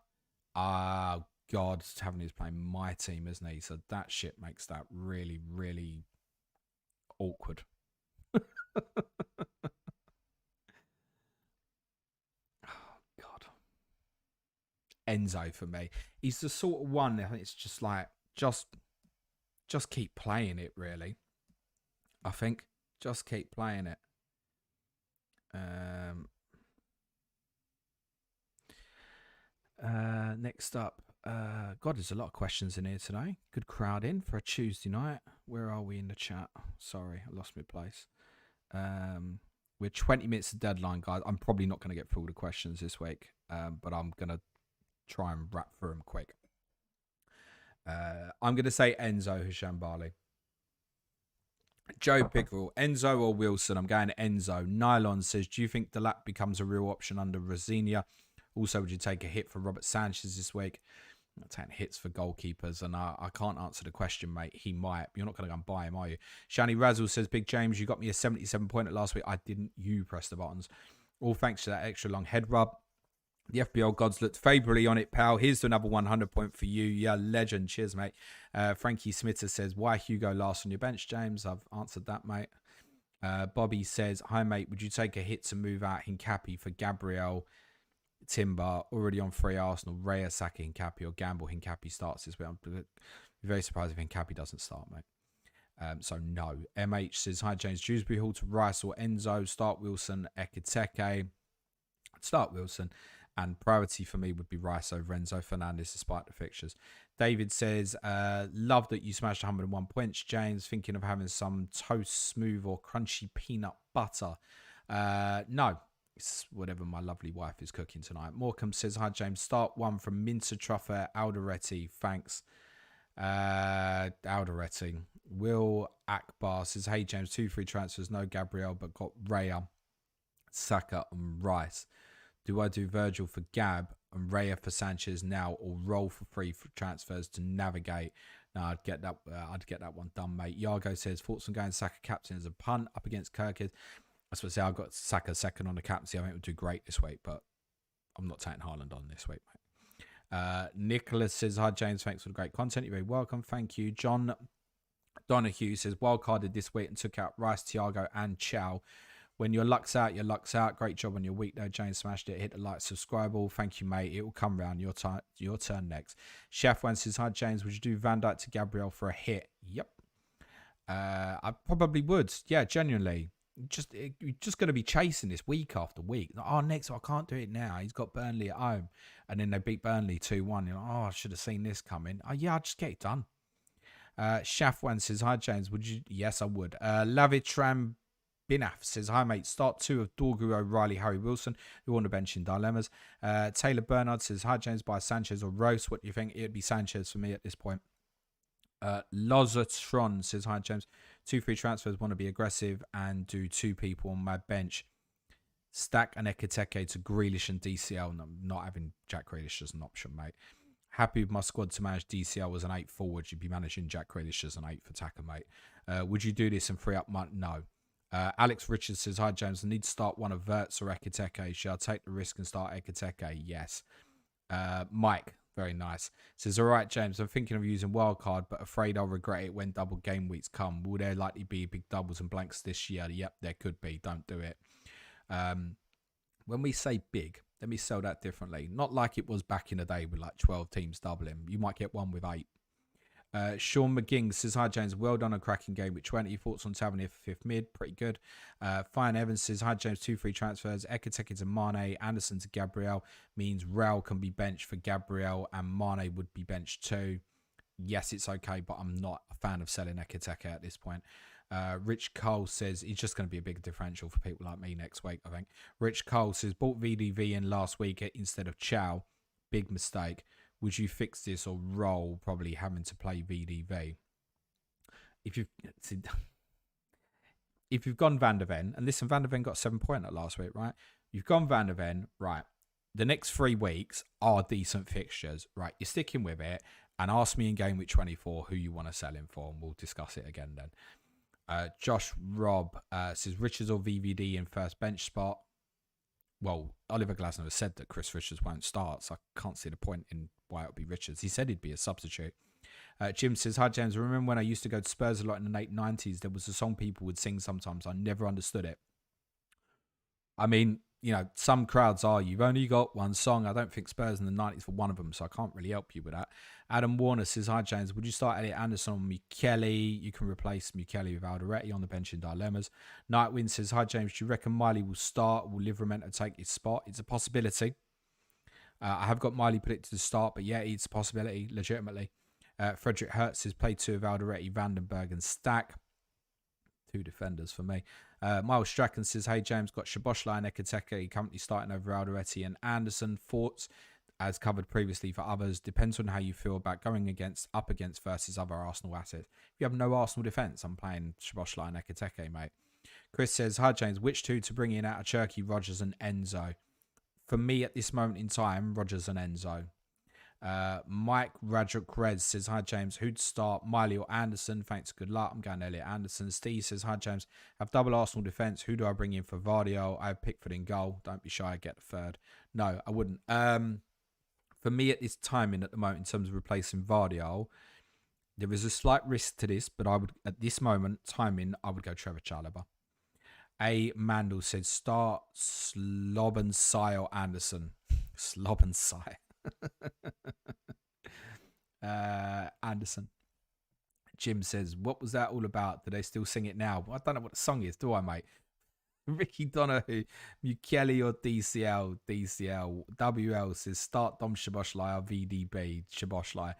God, Tavernier's playing my team, isn't he? So that shit makes that really, really awkward. Oh, God. Enzo for me. He's the sort of one, I think it's just like, just keep playing it, really. I think. Just keep playing it. Next up. God, there's a lot of questions in here today. Good crowd in for a Tuesday night. Where are we in the chat? Sorry, I lost my place. We're 20 minutes to deadline, guys. I'm probably not going to get through all the questions this week, but I'm going to try and wrap through them quick. I'm going to say Enzo Hishambali. Joe Pickerel, Enzo or Wilson? I'm going Enzo. Nylon says, do you think Delap becomes a real option under Rosinia? Also, would you take a hit for Robert Sanchez this week? I'm not taking hits for goalkeepers, and I can't answer the question, mate. He might. You're not going to go and buy him, are you? Shani Razzle says, Big James, you got me a 77-pointer last week. I didn't. You press the buttons. All thanks to that extra long head rub. The FPL gods looked favourably on it, pal. Here's to another 100 point for you. Yeah, legend. Cheers, mate. Frankie Smitter says, why Hugo last on your bench, James? I've answered that, mate. Bobby says, hi, mate. Would you take a hit to move out Hincapi for Gabriel? Timber, already on free Arsenal, Raya, Saka, Hincapi, or Gamble, Hincapi starts this week. I'm very surprised if Hincapi doesn't start, mate. So no. MH says, hi, James. Dewsbury Hall to Rice or Enzo. Start Wilson, Ekiteke. Start Wilson. And priority for me would be Rice over Enzo Fernandez, despite the fixtures. David says, love that you smashed 101 points, James. Thinking of having some toast, smooth, or crunchy peanut butter. No. It's whatever my lovely wife is cooking tonight. Morecambe says, hi, James. Start one from Minter Truffer, Alderetti. Thanks. Alderetti. Will Akbar says, hey, James. 2 free transfers. No Gabriel, but got Raya, Saka, and Rice. Do I do Virgil for Gab and Raya for Sanchez now, or roll for free for transfers to navigate? No, I'd get that one done, mate. Yargo says, thoughts on going Saka captain as a punt up against Kirkhead. I was going to say, I've got Saka second on the captaincy. I think it would do great this week, but I'm not taking Haaland on this week, mate. Nicholas says, hi, James. Thanks for the great content. You're very welcome. Thank you. John Donahue says, wildcarded this week and took out Rice, Thiago, and Chow. When your luck's out, your luck's out. Great job on your week, though. James smashed it. Hit the like, subscribe all. Thank you, mate. It will come round. Your turn next. Chef Wan says, hi, James. Would you do Van Dijk to Gabriel for a hit? Yep. I probably would. Yeah, genuinely. you're just going to be chasing this week after week. Oh, next, I can't do it now. He's got Burnley at home. And then they beat Burnley 2-1. You're like, oh, I should have seen this coming. Oh, yeah, I'll just get it done. Shafwan says, hi, James. Would you? Yes, I would. Lavitram Binaf says, hi, mate. Start 2 of Dorgu, O'Reilly, Harry Wilson, who on the bench in dilemmas. Taylor Bernard says, hi, James, by Sanchez or Rose. What do you think? It'd be Sanchez for me at this point. Lozatron says, hi, James. 2 free transfers, want to be aggressive and do 2 people on my bench. Stack and Ekiteke to Grealish and DCL. No, not having Jack Grealish as an option, mate. Happy with my squad to manage DCL as an 8 forward. You'd be managing Jack Grealish as an 8th attacker, mate. Would you do this and free up money? No. Alex Richards says, hi, James. I need to start one of Verts or Ekiteke. Shall I take the risk and start Ekiteke? Yes. Mike, very nice. Says, all right, James, I'm thinking of using wildcard, but afraid I'll regret it when double game weeks come. Will there likely be big doubles and blanks this year? Yep, there could be. Don't do it. When we say big, let me sell that differently. Not like it was back in the day with like 12 teams doubling. You might get one with 8. Sean McGing says, hi, James. Well done on cracking game with 20. Thoughts on Tavernier for 5th mid? Pretty good. Fine Evans says, hi, James. 2 free transfers. Ekiteke to Mane. Anderson to Gabriel. Means Raul can be benched for Gabriel and Mane would be benched too. Yes, it's okay, but I'm not a fan of selling Ekiteke at this point. Rich Cole says he's just going to be a big differential for people like me next week, I think. Rich Cole says, bought VDV in last week instead of Chow. Big mistake. Would you fix this or roll probably having to play VDV? If you've gone Van der Ven, and listen, Van der Ven got 7-pointer last week, right? You've gone Van der Ven, right? The next 3 weeks are decent fixtures, right? You're sticking with it, and ask me in Gameweek 24 who you want to sell him for, and we'll discuss it again then. Josh Robb says Richards or VVD in first bench spot. Well, Oliver Glasner has said that Chris Richards won't start, so I can't see the point in why it would be Richards. He said he'd be a substitute. Jim says, hi, James. Remember when I used to go to Spurs a lot in the late 90s? There was a song people would sing sometimes. I never understood it. I mean, you know, some crowds are, you've only got one song. I don't think Spurs in the 90s for one of them, so I can't really help you with that. Adam Warner says, hi, James. Would you start Elliot Anderson on Michele? You can replace Michele with Alderete on the bench in dilemmas. Nightwind says, hi, James. Do you reckon Miley will start? Will Livramento take his spot? It's a possibility. I have got Miley predicted to start, but yeah, it's a possibility, legitimately. Frederick Hertz says, play 2 of Alderete, Vandenberg and Stack. 2 defenders for me. Miles Strachan says, hey, James, got Szoboszlai and Ekiteke currently starting over Alderete and Anderson. Thoughts, as covered previously for others, depends on how you feel about going up against versus other Arsenal assets. If you have no Arsenal defence, I'm playing Szoboszlai and Ekiteke, mate. Chris says, hi, James, which 2 to bring in out of Cherky, Rodgers and Enzo? For me, at this moment in time, Rodgers and Enzo. Mike Radrick Red says, hi, James. Who'd start, Miley or Anderson? Thanks, good luck. I'm going Elliot Anderson. Steve says, hi, James. Have double Arsenal defence. Who do I bring in for Vardio? I have Pickford in goal. Don't be shy. Get the 3rd. No, I wouldn't. For me, at this timing at the moment, in terms of replacing Vardio, there is a slight risk to this, but I would, at this moment, timing, I would go Trevor Chalobah. A. Mandel said, start Slobensai or Anderson. Slobensai. Anderson. Jim says, what was that all about? Do they still sing it now? Well, I don't know what the song is, do I, mate? Ricky Donahue, Michele or DCL. WL says, start Dom Szoboszlai or VDB. Szoboszlai.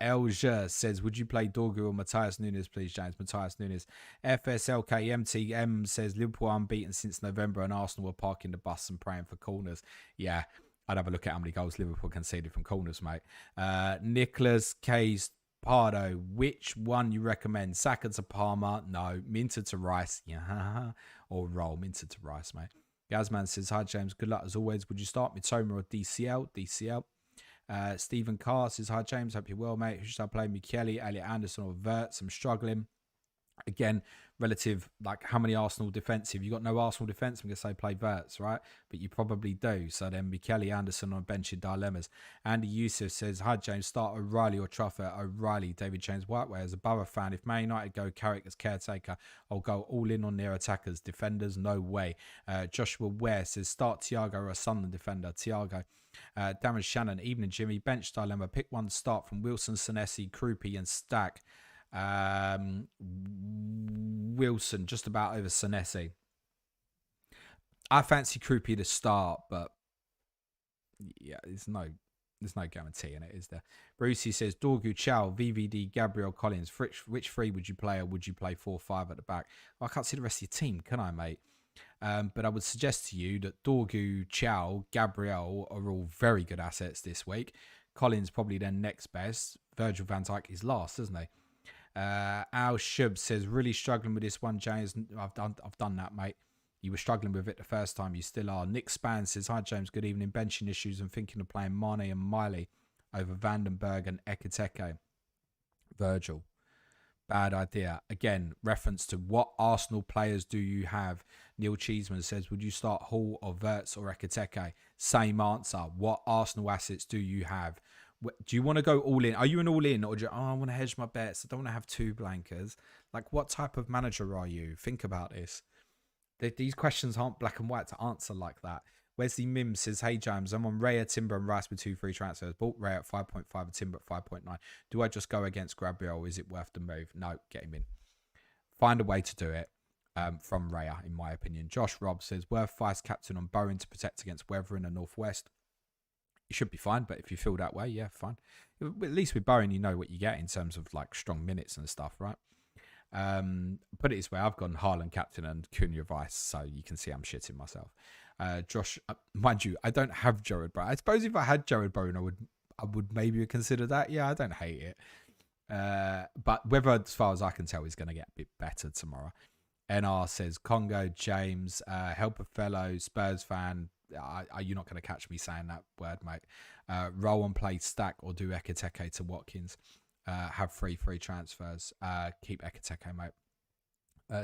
Elger says, would you play Dorgu or Matthias Nunes, please, James? Matthias Nunes. FSLKMTM says, Liverpool unbeaten since November and Arsenal were parking the bus and praying for corners. Yeah, I'd have a look at how many goals Liverpool conceded from corners, mate. Nicholas Case Pardo, which one you recommend? Saka to Palmer? No. Minter to Rice? Yeah. Or Roll. Minter to Rice, mate. Gazman says, hi, James. Good luck as always. Would you start Mitoma or DCL? DCL. Stephen Carr says, hi, James. Hope you're well, mate. Who should I play? Michele, Elliot Anderson or Verts? I'm struggling. Again, relative, like how many Arsenal defensive? You got no Arsenal defense, I'm going to say play Verts, right? But you probably do. So then Michele Anderson on bench in dilemmas. Andy Yusuf says, hi, James, start O'Reilly or Truffert. O'Reilly, David James Whiteway as a Borough fan. If Man United go Carrick as caretaker, I'll go all in on their attackers. Defenders, no way. Joshua Ware says, start Thiago or a Sunderland defender. Thiago. Darren Shannon, evening Jimmy, bench dilemma. Pick one to start from Wilson, Senesi, Krupi and Stack. Wilson, just about over Senesi. I fancy Croupier to start, but yeah, there's no guarantee in it, is there? Brucey says Dorgu, Chow, VVD, Gabriel, Collins. Which three would you play, or would you play 4-5 at the back? Well, I can't see the rest of your team, can I, mate? But I would suggest to you that Dorgu, Chow, Gabriel are all very good assets this week. Collins probably their next best. Virgil van Dijk is last, isn't he? Al Shub says, really struggling with this one, James. I've done that, mate. You were struggling with it the first time. You still are. Nick Span says, hi, James. Good evening. Benching issues and thinking of playing Mane and Miley over Vandenberg and Ekiteke. Virgil. Bad idea. Again, reference to what Arsenal players do you have? Neil Cheeseman says, would you start Hall or Wirtz or Ekiteke? Same answer. What Arsenal assets do you have? Do you want to go all in? Are you an all in, or do you, I want to hedge my bets? I don't want to have two blankers. Like, what type of manager are you? Think about this. These questions aren't black and white to answer like that. Wesley Mims says, hey, James, I'm on Raya, Timber and Rice with 2 free transfers. Bought Raya at 5.5 and Timber at 5.9. Do I just go against Gabriel? Is it worth the move? No, get him in. Find a way to do it from Raya, in my opinion. Josh Robb says, worth vice captain on Bowen to protect against weather in the northwest. You should be fine, but if you feel that way, yeah, fine. At least with Bowen, you know what you get in terms of like strong minutes and stuff, right? Put it this way, I've gone Haaland captain and Cunha vice, so you can see I'm shitting myself. Josh, mind you, I don't have Jared Bowen. I suppose if I had Jared Bowen, I would maybe consider that. Yeah, I don't hate it. But whether, as far as I can tell, is going to get a bit better tomorrow. NR says, Congo, James, help a fellow Spurs fan. You're not going to catch me saying that word, mate. Roll and play stack or do Ekiteke to Watkins. Have free transfers. Keep Ekiteke, mate.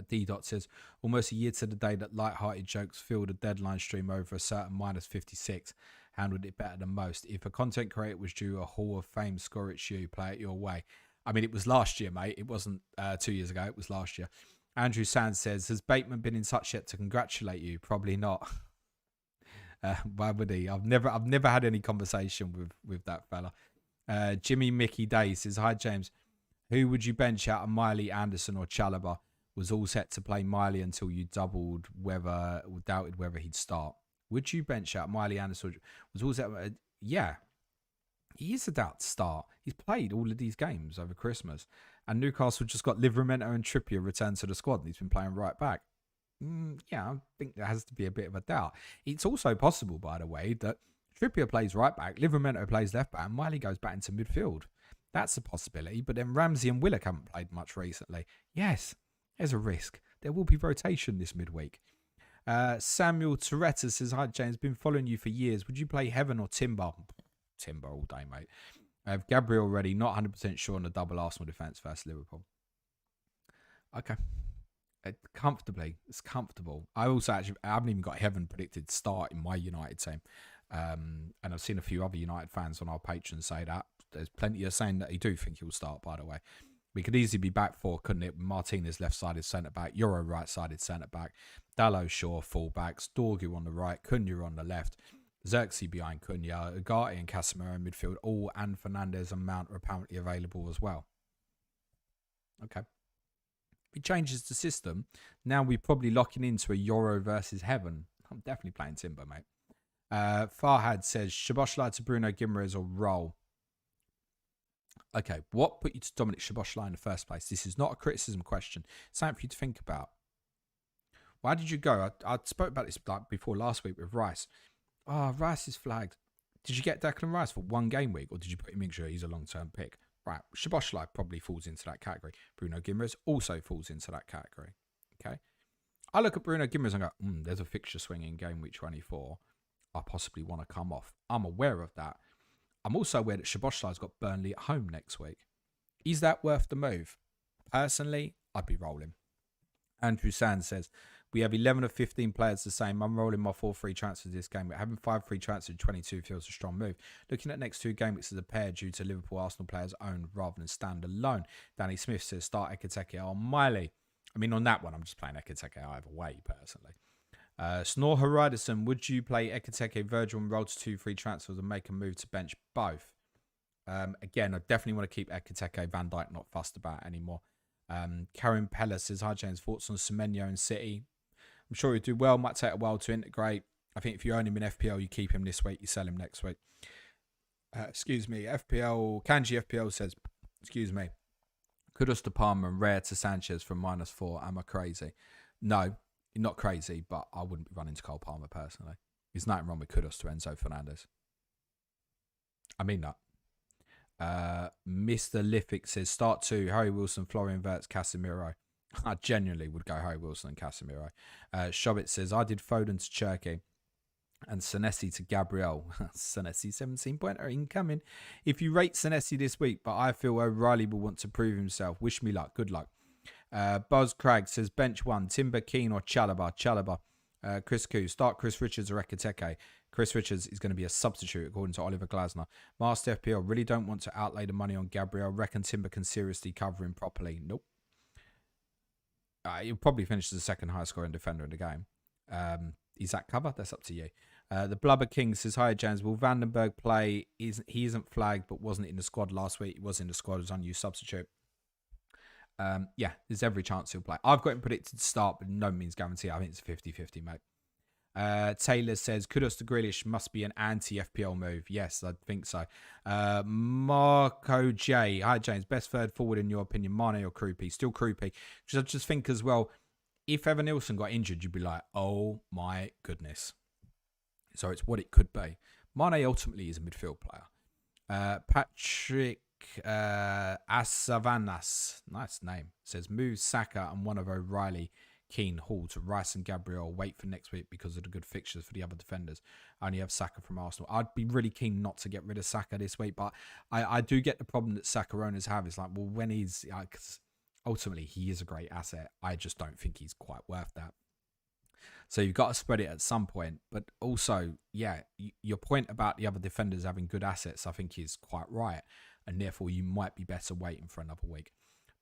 D. Dot says, almost a year to the day that light-hearted jokes filled a deadline stream over a certain minus 56. Handled it better than most. If a content creator was due a Hall of Fame score, it's you. Play it your way. I mean, it was last year, mate. It wasn't 2 years ago. It was last year. Andrew Sands says, has Bateman been in touch yet to congratulate you? Probably not. Why would he? I've never had any conversation with that fella. Jimmy Mickey Day says, hi, James. Who would you bench out of Miley, Anderson or Chalobah? Was all set to play Miley until you doubted whether he'd start. Would you bench out Miley, Anderson? Was all set? Yeah. He is a doubt to start. He's played all of these games over Christmas. And Newcastle just got Livramento and Trippier returned to the squad. And he's been playing right back. Yeah, I think there has to be a bit of a doubt. It's also possible, by the way, that Trippier plays right back, Livramento plays left back, and Miley goes back into midfield. That's a possibility. But then Ramsey and Willock haven't played much recently. Yes, there's a risk. There will be rotation this midweek. Samuel Toretta says, hi, James. Been following you for years. Would you play Heaven or Timber? Timber all day, mate. I have Gabriel ready. Not 100% sure on the double Arsenal defence versus Liverpool. Okay. Comfortably. It's comfortable. I haven't even got Heaven predicted start in my United team. And I've seen a few other United fans on our Patreon say that. There's plenty of saying that he do think he'll start, by the way. We could easily be back four, couldn't it? Martinez left-sided centre-back, Euro right-sided centre-back, Dalot Shaw full-backs, Dorgu on the right, Cunha on the left, Xerxes behind Cunha, Ugarte and Casemiro in midfield, all and Fernandes and Mount are apparently available as well. Okay. If he changes the system, now we're probably locking into a Euro versus Heaven. I'm definitely playing Timber, mate. Farhad says, Szoboszlai to Bruno Guimaraes or Roll? Okay, what put you to Dominic Szoboszlai in the first place? This is not a criticism question. It's something for you to think about. Why did you go? I spoke about this before last week with Rice. Oh, Rice is flagged. Did you get Declan Rice for one game week, or did you put him in sure he's a long-term pick? Right, Szoboszlai probably falls into that category. Bruno Guimaraes also falls into that category. Okay, I look at Bruno Guimaraes and go, there's a fixture swing in game week 24. I possibly want to come off. I'm aware of that. I'm also aware that Szoboszlai's got Burnley at home next week. Is that worth the move? Personally, I'd be rolling. Andrew Sands says, we have 11 of 15 players the same. I'm rolling my 4 free transfers this game, but having 5 free transfers in 22 feels a strong move. Looking at next 2 game weeks as a pair due to Liverpool Arsenal players owned rather than stand alone. Danny Smith says, start Ekiteke or Miley. I mean, on that one, I'm just playing Ekiteke either way, personally. Snore Horidison, would you play Ekiteke, Virgil and roll to 2 free transfers and make a move to bench both? Again, I definitely want to keep Ekiteke, Van Dijk not fussed about anymore. Karen Peller says, hi James, thoughts on Semenyo and City? I'm sure he'll do well, might take a while to integrate. I think if you own him in FPL, you keep him this week, you sell him next week. Excuse me, Kanji FPL says, excuse me, kudos to Palmer and rare to Sanchez from -4. Am I crazy? No, you're not crazy, but I wouldn't be running to Cole Palmer personally. There's nothing wrong with kudos to Enzo Fernandez. I mean that. Mr. Lithic says, start 2, Harry Wilson, Florian Wirtz, Casemiro. I genuinely would go Harry Wilson and Casemiro. Shobit says, I did Foden to Cherky and Senesi to Gabriel. Senesi 17-pointer incoming. If you rate Senesi this week, but I feel O'Reilly will want to prove himself. Wish me luck. Good luck. Buzz Craig says, bench 1, Timber, Keane or Chalobah. Chris Koo, start Chris Richards or Ekiteke. Chris Richards is going to be a substitute, according to Oliver Glasner. Master FPL really don't want to outlay the money on Gabriel. Reckon Timber can seriously cover him properly. Nope. He'll probably finish as the second highest scoring defender in the game. Is that cover? That's up to you. The Blubber King says, hi James, will Vandenberg play? He isn't flagged, but wasn't in the squad last week. He was in the squad as unused substitute. Yeah, there's every chance he'll play. I've got him predicted to start, but no means guarantee. I think it's 50-50, mate. Taylor says, kudos to Grealish, must be an anti-FPL move. Yes, I think so. Marco J. Hi, James. Best third forward in your opinion, Mane or Krupi? Still Krupi. Because I just think as well, if Evan Nilsson got injured, you'd be like, oh my goodness. So it's what it could be. Mane ultimately is a midfield player. Patrick Asavanas, nice name, says, move Saka and one of O'Reilly, Keane, Hall to Rice and Gabriel. Wait for next week because of the good fixtures for the other defenders. I only have Saka from Arsenal. I'd be really keen not to get rid of Saka this week, but I do get the problem that Saka owners have. It's like, well, when he's... Cause ultimately, he is a great asset. I just don't think he's quite worth that. So you've got to spread it at some point. But also, yeah, your point about the other defenders having good assets, I think is quite right. And therefore, you might be better waiting for another week.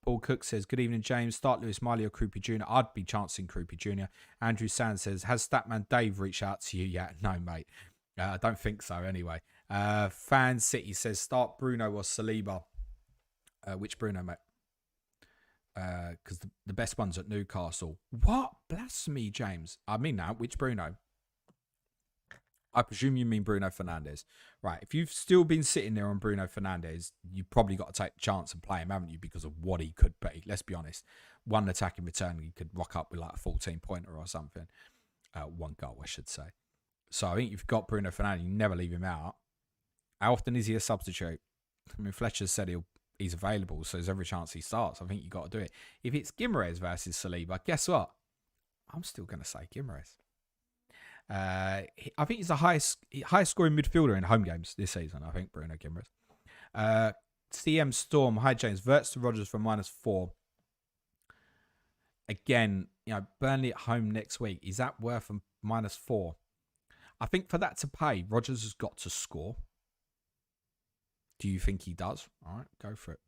Paul Cook says, good evening, James. Start Lewis Miley or Krupi Jr. I'd be chancing Krupi Jr. Andrew Sands says, has Statman Dave reached out to you yet? No, mate. I don't think so anyway. Fan City says, start Bruno or Saliba. Which Bruno, mate? Because the best one's at Newcastle. What? Blasphemy, James. I mean that. Which Bruno? I presume you mean Bruno Fernandes. Right. If you've still been sitting there on Bruno Fernandes, you've probably got to take the chance and play him, haven't you? Because of what he could be. Let's be honest. One attacking return, he could rock up with like a 14-pointer or something. One goal, I should say. So I think you've got Bruno Fernandes. You never leave him out. How often is he a substitute? I mean, Fletcher said he's available, so there's every chance he starts. I think you've got to do it. If it's Guimaraes versus Saliba, guess what? I'm still going to say Guimaraes. I think he's the highest scoring midfielder in home games this season. I think Bruno Guimaraes. CM Storm, hi James. Wirtz to Rodgers for -4. Again, Burnley at home next week. Is that worth a -4? I think for that to pay, Rodgers has got to score. Do you think he does? All right, go for it.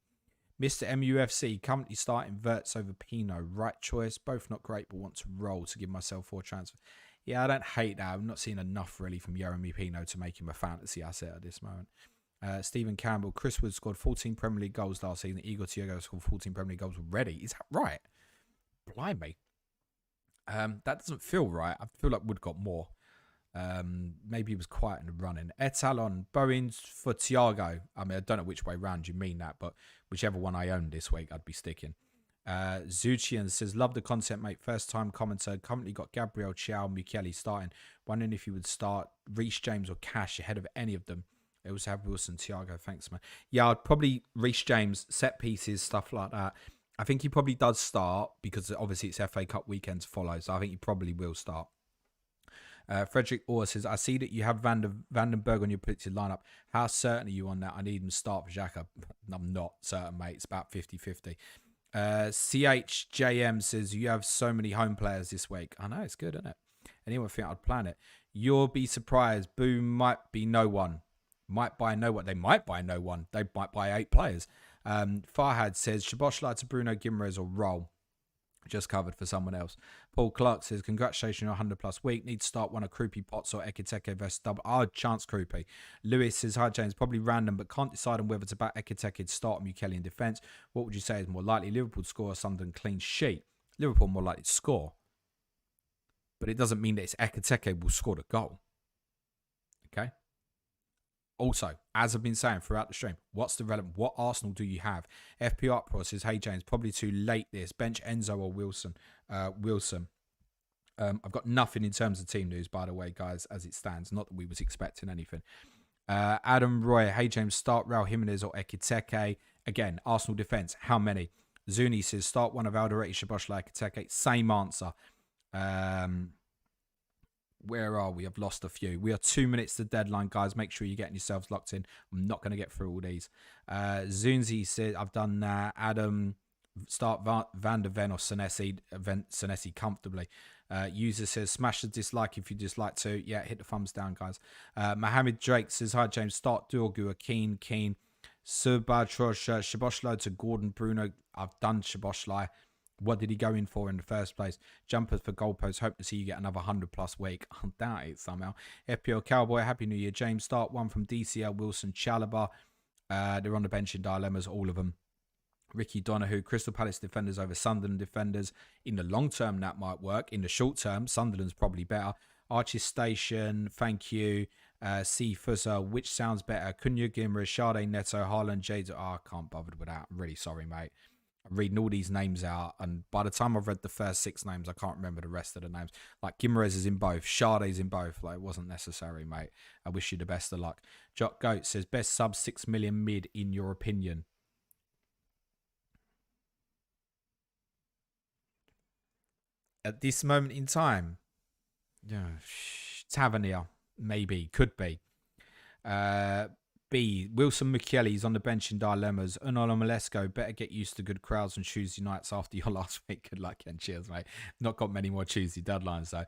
Mr. MUFC, currently starting Wirtz over Pino. Right choice. Both not great, but want to roll to give myself 4 transfers. Yeah, I don't hate that. I'm not seeing enough really from Jeremy Pino to make him a fantasy asset at this moment. Stephen Campbell, Chris Wood scored 14 Premier League goals last season. Igor Thiago scored 14 Premier League goals already. Is that right? Blimey. That doesn't feel right. I feel like Wood got more. Maybe he was quiet in the running. Etalon, Bowens for Thiago. I mean, I don't know which way round you mean that, but whichever one I own this week, I'd be sticking. Zuchian says, love the content, mate. First time commenter. Currently got Gabriel, Chiao, Michele starting. Wondering if you would start Reece James or Cash ahead of any of them. They also have Wilson, Thiago. Thanks, man. Yeah, I'd probably Reece James, set pieces, stuff like that. I think he probably does start because obviously it's FA Cup weekend to follow. So I think he probably will start. Frederick Orr says, I see that you have Vandenberg on your predicted lineup. How certain are you on that? I need him to start for Xhaka. I'm not certain, mate. It's about 50-50. CHJM says, you have so many home players this week. I know, it's good, isn't it? Anyone think I'd plan it? You'll be surprised. Boom might be no one. Might buy no one. They might buy no one. They might buy 8 players. Farhad says, Shabosh like to Bruno Guimaraes or roll? Just covered for someone else. Paul Clark says, congratulations on your 100 plus week. Need to start one of Krupi Potts or Ekiteke versus double. Chance Krupi. Lewis says, hi James, probably random, but can't decide on whether to back Ekiteke to start or Mukeli in defence. What would you say is more likely? Liverpool to score or Sunderland clean sheet? Liverpool more likely to score. But it doesn't mean that it's Ekiteke will score the goal. Okay? Also, as I've been saying throughout the stream, what's the relevant? What Arsenal do you have? FP Uproar says, hey James, probably too late this. Bench Enzo or Wilson. I've got nothing in terms of team news, by the way, guys, as it stands. Not that we was expecting anything. Adam Roy, hey James, start Raul Jimenez or Ekiteke. Again, Arsenal defence, how many? Zuni says, start one of Alderete, Szoboszlai, Ekiteke. Same answer. Where are we? I've lost a few. We are 2 minutes to deadline, guys. Make sure you're getting yourselves locked in. I'm not going to get through all these. Zunzi said, I've done that. Adam, start Van der Ven or Senesi comfortably. User says, smash the dislike if you dislike to. Yeah, hit the thumbs down, guys. Mohammed Drake says, hi, James. Start Durgu, Keen. Subatrosh, Szoboszlai to Gordon Bruno. I've done Szoboszlai. What did he go in for in the first place? Jumpers for goalposts. Hope to see you get another 100 plus week. I doubt it somehow. FPL Cowboy. Happy New Year, James. Start one from DCL, Wilson, Chalobah. They're on the bench in dilemmas, all of them. Ricky Donahue. Crystal Palace defenders over Sunderland defenders. In the long term, that might work. In the short term, Sunderland's probably better. Archie Station. Thank you. C. Fuzzer. Which sounds better? Cunha, Gimra, Sade, Neto, Haaland, Jade. I can't bother with that. I'm really sorry, mate. I'm reading all these names out, and by the time I've read the first 6 names, I can't remember the rest of the names. Like, Gimerez is in both. Sade's in both. Like, it wasn't necessary, mate. I wish you the best of luck. Jock Goat says, best sub 6 million mid, in your opinion. At this moment in time, Tavernier, maybe, could be. B. Wilson Mukeli's on the bench in dilemmas. Unolo Malesko, better get used to good crowds on Tuesday nights after your last week. Good luck and cheers, mate. Not got many more Tuesday deadlines, though.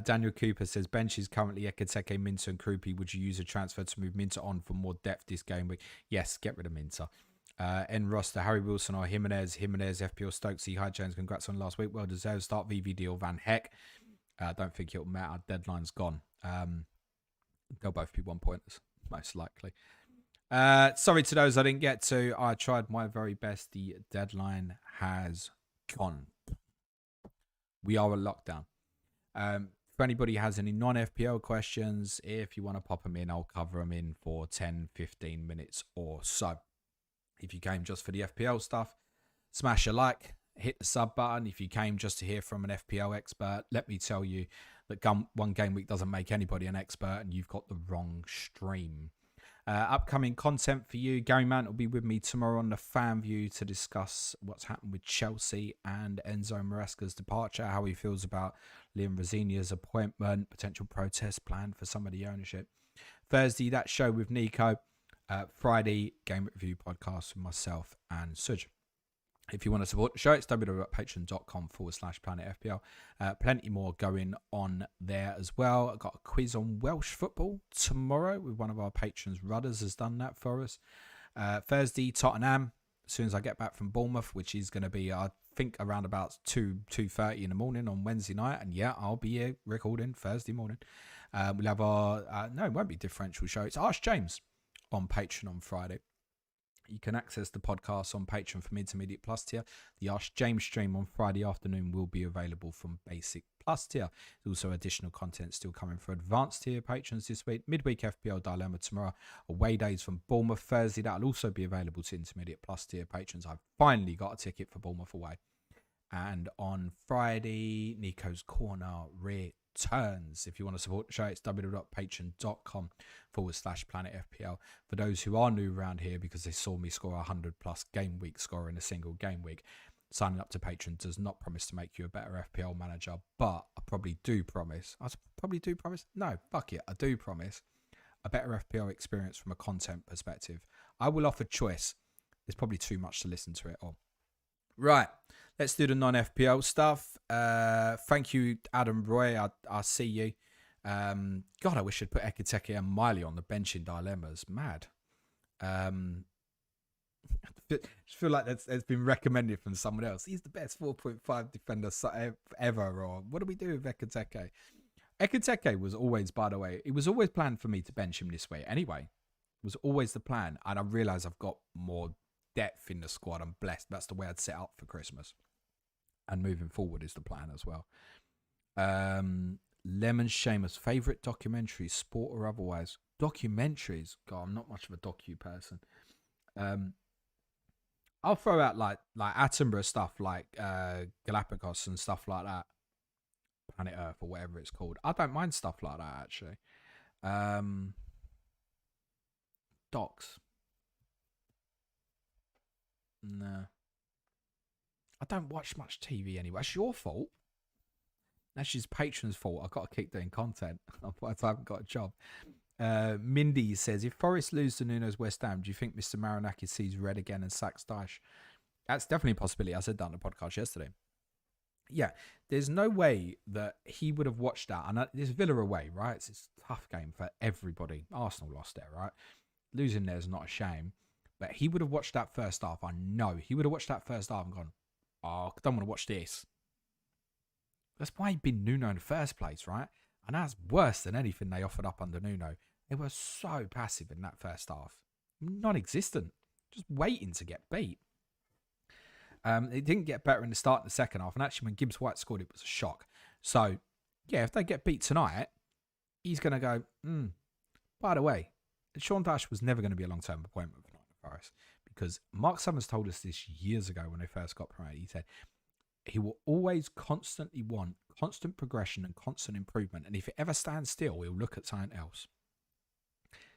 Daniel Cooper says, bench is currently Ekiteke, Minter and Krupi. Would you use a transfer to move Minter on for more depth this game week? Yes, get rid of Minter. N roster, Harry Wilson or Jimenez, FPL Stokesy. Hi, James. Congrats on last week. Well deserved. Start VVD or Van Heck. I don't think it'll matter. Deadline's gone. They'll both be 1 pointers, most likely. Sorry to those I didn't get to. I tried my very best. The deadline has gone. We are a lockdown. If anybody has any non-FPL questions, if you want to pop them in, I'll cover them in for 10, 15 minutes or so. If you came just for the FPL stuff, smash a like, hit the sub button. If you came just to hear from an FPL expert, let me tell you that one game week doesn't make anybody an expert, and you've got the wrong stream. Upcoming content for you. Gary Mount will be with me tomorrow on the Fan View to discuss what's happened with Chelsea and Enzo Maresca's departure, how he feels about Liam Rosinia's appointment, potential protests planned for some of the ownership. Thursday, that show with Nico. Friday, game review podcast with myself and Suj. If you want to support the show, it's www.patreon.com/planetfpl. Plenty more going on there as well. I've got a quiz on Welsh football tomorrow with one of our patrons. Rudders has done that for us. Thursday, Tottenham. As soon as I get back from Bournemouth, which is going to be, I think, around about 2:30 in the morning on Wednesday night. And yeah, I'll be here recording Thursday morning. We'll have our, no, it won't be differential show. It's Ask James on Patreon on Friday. You can access the podcast on Patreon from Intermediate Plus tier. The Ask James stream on Friday afternoon will be available from Basic Plus tier. There's also additional content still coming for Advanced tier patrons this week. Midweek FPL Dilemma tomorrow. Away days from Bournemouth Thursday. That'll also be available to Intermediate Plus tier patrons. I've finally got a ticket for Bournemouth away. And on Friday, Nico's Corner returns. If you want to support the show, it's www.patreon.com/planetfpl. For those who are new around here because they saw me score 100 plus game week score in a single game week, signing up to Patreon does not promise to make you a better FPL manager, but I probably do promise. No, fuck it. I do promise a better FPL experience from a content perspective. I will offer choice. There's probably too much to listen to it all. Right, let's do the non-FPL stuff. Thank you, Adam Roy. I see you. God, I wish I'd put Ekiteke and Miley on the bench in dilemmas. Mad. I just feel like that's been recommended from someone else. He's the best 4.5 defender ever. Or what do we do with Ekiteke? Ekiteke was always, by the way, it was always planned for me to bench him this way. Anyway, it was always the plan. And I realised I've got more depth in the squad. I'm blessed. That's the way I'd set up for Christmas. And moving forward is the plan as well. Lemon Seamus, favourite documentaries, sport or otherwise? Documentaries? God, I'm not much of a docu person. I'll throw out like Attenborough stuff, like Galapagos and stuff like that. Planet Earth or whatever it's called. I don't mind stuff like that, actually. Docs. No. I don't watch much TV anyway. It's your fault. That's his patron's fault. I've got to keep doing content. Otherwise, I haven't got a job. Mindy says, if Forest lose to Nuno's West Ham, do you think Mr. Marinakis sees red again and sacks Dyche? That's definitely a possibility. I said that on the podcast yesterday. Yeah, there's no way that he would have watched that. And this Villa away, right? It's a tough game for everybody. Arsenal lost there, right? Losing there is not a shame. But he would have watched that first half. I know. He would have watched that first half and gone, oh, I don't want to watch this. That's why he been Nuno in the first place, right? And that's worse than anything they offered up under Nuno. They were so passive in that first half. Non-existent. Just waiting to get beat. It didn't get better in the start of the second half. And actually, when Gibbs White scored, it was a shock. So, yeah, if they get beat tonight, he's going to go, by the way, Sean Dyche was never going to be a long-term appointment for Nottingham Forest. Because Mark Summers told us this years ago when they first got promoted. He said, he will always constantly want constant progression and constant improvement. And if it ever stands still, he'll look at something else.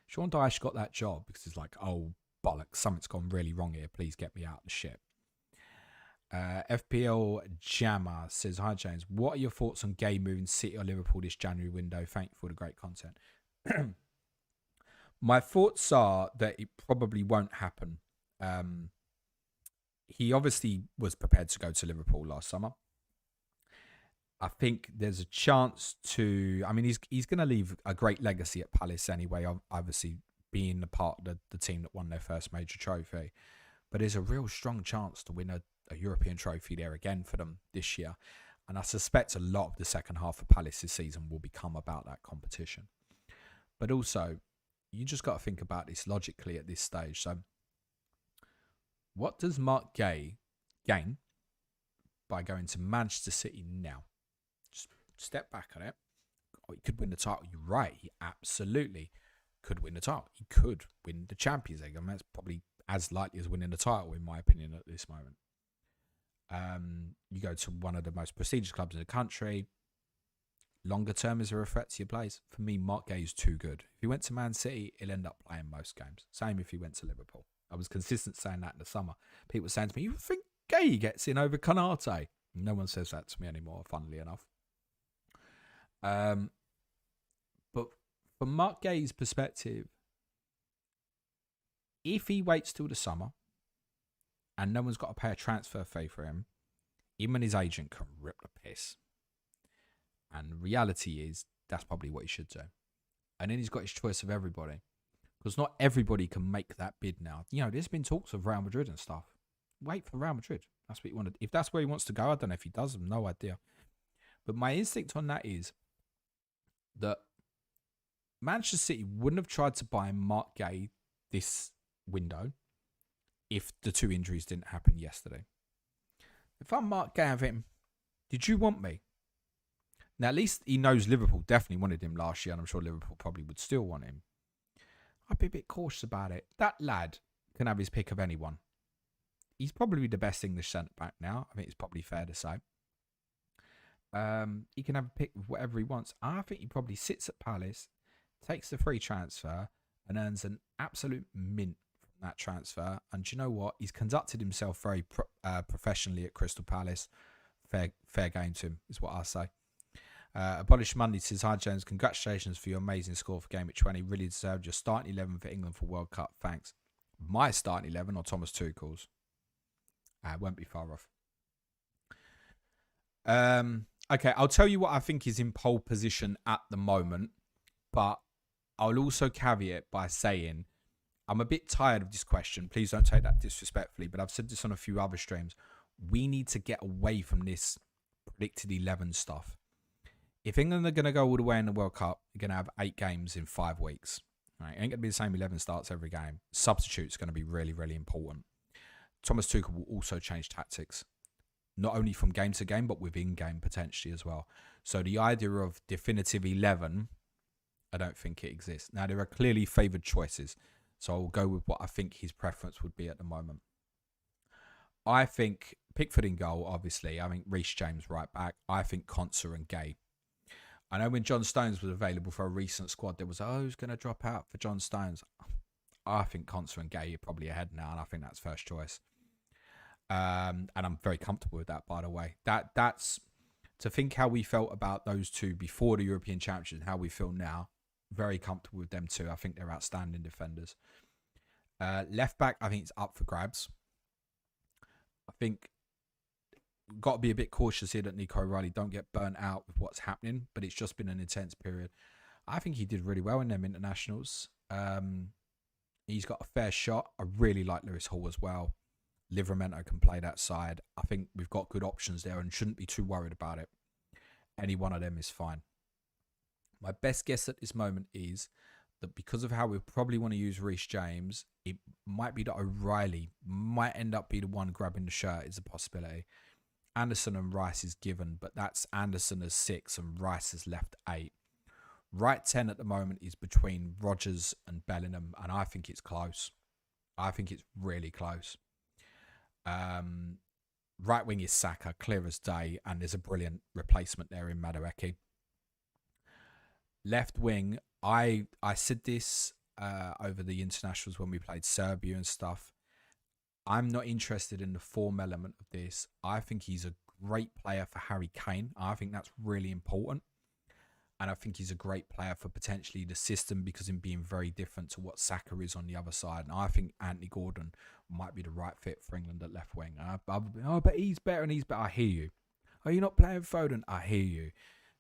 Sean Dyche got that job because he's like, oh, bollocks, something's gone really wrong here. Please get me out of the ship. FPL Jammer says, hi, James. What are your thoughts on Gay moving City or Liverpool this January window? Thank you for the great content. My thoughts are that it probably won't happen. He obviously was prepared to go to Liverpool last summer. I think there's a chance to... I mean, he's going to leave a great legacy at Palace anyway, obviously being a part of the team that won their first major trophy. But there's a real strong chance to win a European trophy there again for them this year. And I suspect a lot of the second half of Palace this season will become about that competition. But also, you just got to think about this logically at this stage. So, what does Mark Gay gain by going to Manchester City now? Just step back on it. Oh, he could win the title. You're right. He absolutely could win the title. He could win the Champions League. I mean, that's probably as likely as winning the title, in my opinion, at this moment. You go to one of the most prestigious clubs in the country. Longer term, is there a threat to your plays? For me, Mark Gay is too good. If he went to Man City, he'll end up playing most games. Same if he went to Liverpool. I was consistent saying that in the summer. People were saying to me, you think Gay gets in over Konate? No one says that to me anymore, funnily enough. But from Mark Gay's perspective, if he waits till the summer and no one's got to pay a transfer fee for him and his agent can rip the piss. And the reality is, that's probably what he should do. And then he's got his choice of everybody. Because not everybody can make that bid now. You know, there's been talks of Real Madrid and stuff. Wait for Real Madrid. That's what he wanted. If that's where he wants to go, I don't know if he does. I have no idea. But my instinct on that is that Manchester City wouldn't have tried to buy Mark Gay this window if the two injuries didn't happen yesterday. If I'm Mark Gay, I think, did you want me? Now, at least he knows Liverpool definitely wanted him last year, and I'm sure Liverpool probably would still want him. I'd be a bit cautious about it. That lad can have his pick of anyone. He's probably the best English centre-back now. I think it's probably fair to say. He can have a pick of whatever he wants. I think he probably sits at Palace, takes the free transfer, and earns an absolute mint from that transfer. And do you know what? He's conducted himself very professionally at Crystal Palace. Fair game to him, is what I say. Abolish Monday says, hi James, congratulations for your amazing score for Gameweek 20. Really deserved your starting 11 for England for World Cup. Thanks. My starting 11 or Thomas Tuchel's? Won't be far off. Okay, I'll tell you what I think is in pole position at the moment, but I'll also caveat by saying I'm a bit tired of this question. Please don't take that disrespectfully, but I've said this on a few other streams. We need to get away from this predicted 11 stuff. If England are going to go all the way in the World Cup, you're going to have 8 games in 5 weeks. Right? It ain't going to be the same 11 starts every game. Substitutes going to be really, really important. Thomas Tuchel will also change tactics, not only from game to game, but within game potentially as well. So the idea of definitive 11, I don't think it exists. Now, there are clearly favoured choices. So I'll go with what I think his preference would be at the moment. I think Pickford in goal, obviously. I think Reece James right back. I think Konsa and Gay. I know when John Stones was available for a recent squad, there was, who's going to drop out for John Stones? I think Konsa and Gay are probably ahead now, and I think that's first choice. And I'm very comfortable with that, by the way. That's to think how we felt about those two before the European Championship and how we feel now. Very comfortable with them too. I think they're outstanding defenders. Left back, I think it's up for grabs. I think we've got to be a bit cautious here that Nico Riley don't get burnt out with what's happening, but it's just been an intense period. I think he did really well in them internationals. He's got a fair shot. I really like Lewis Hall as well. Livramento can play that side. I think we've got good options there and shouldn't be too worried about it. Any one of them is fine. My best guess at this moment is that because of how we probably want to use Reece James, it might be that O'Reilly might end up be the one grabbing the shirt is a possibility. Anderson and Rice is given, but that's Anderson as 6 and Rice as left 8. Right 10 at the moment is between Rodgers and Bellingham, and I think it's close. I think it's really close. Right wing is Saka, clear as day, and there's a brilliant replacement there in Madueke. Left wing, I said this over the internationals when we played Serbia and stuff. I'm not interested in the form element of this. I think he's a great player for Harry Kane. I think that's really important. And I think he's a great player for potentially the system because him being very different to what Saka is on the other side. And I think Anthony Gordon might be the right fit for England at left wing. But he's better and he's better. I hear you. Are you not playing Foden? I hear you.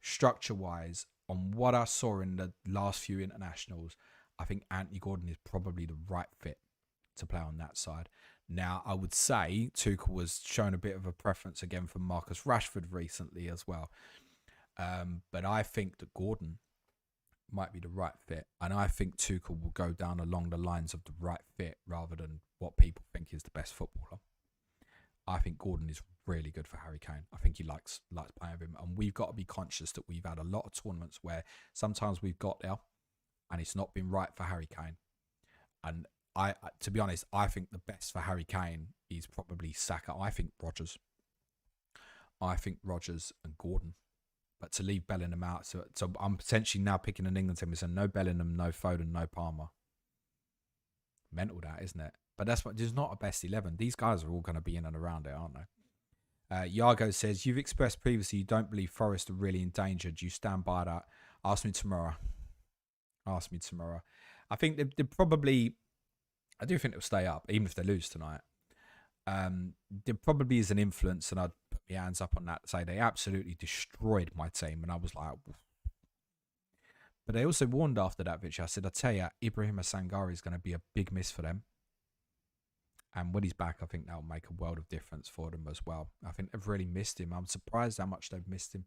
Structure-wise, on what I saw in the last few internationals, I think Anthony Gordon is probably the right fit to play on that side. Now, I would say Tuchel was shown a bit of a preference again for Marcus Rashford recently as well. But I think that Gordon might be the right fit. And I think Tuchel will go down along the lines of the right fit rather than what people think is the best footballer. I think Gordon is really good for Harry Kane. I think he likes playing with him. And we've got to be conscious that we've had a lot of tournaments where sometimes we've got there and it's not been right for Harry Kane. And to be honest, I think the best for Harry Kane is probably Saka. I think Rodgers and Gordon. But to leave Bellingham out, so I'm potentially now picking an England team and saying no Bellingham, no Foden, no Palmer. Mental that, isn't it? But that's what. There's not a best 11. These guys are all going to be in and around it, aren't they? Yago says, you've expressed previously you don't believe Forest are really in danger. Do you stand by that? Ask me tomorrow. I think they probably... I do think they'll stay up, even if they lose tonight. There probably is an influence, and I'd put my hands up on that to say they absolutely destroyed my team, and I was like... But they also warned after that, Vichy. I said, I tell you, Ibrahim Sangare is going to be a big miss for them. And when he's back, I think that'll make a world of difference for them as well. I think they've really missed him. I'm surprised how much they've missed him.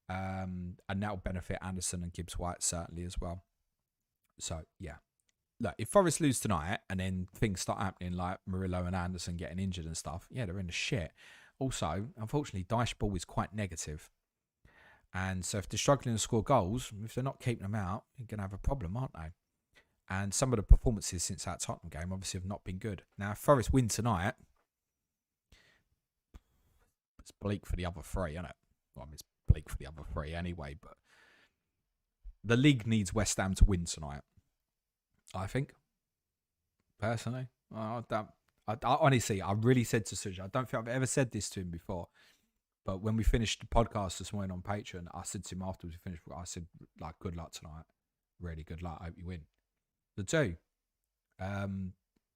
And that'll benefit Anderson and Gibbs-White certainly as well. So, yeah. Look, if Forest lose tonight and then things start happening like Murillo and Anderson getting injured and stuff, yeah, they're in the shit. Also, unfortunately, Dyche ball is quite negative. And so if they're struggling to score goals, if they're not keeping them out, you're going to have a problem, aren't they? And some of the performances since that Tottenham game obviously have not been good. Now, if Forest win tonight, it's bleak for the other three, isn't it? Well, I mean, it's bleak for the other three anyway, but the league needs West Ham to win tonight. I think, personally, I honestly, I really said to Suja, I don't think I've ever said this to him before, but when we finished the podcast this morning on Patreon, I said to him afterwards we finished, I said, like, good luck tonight. Really good luck. I hope you win. The two,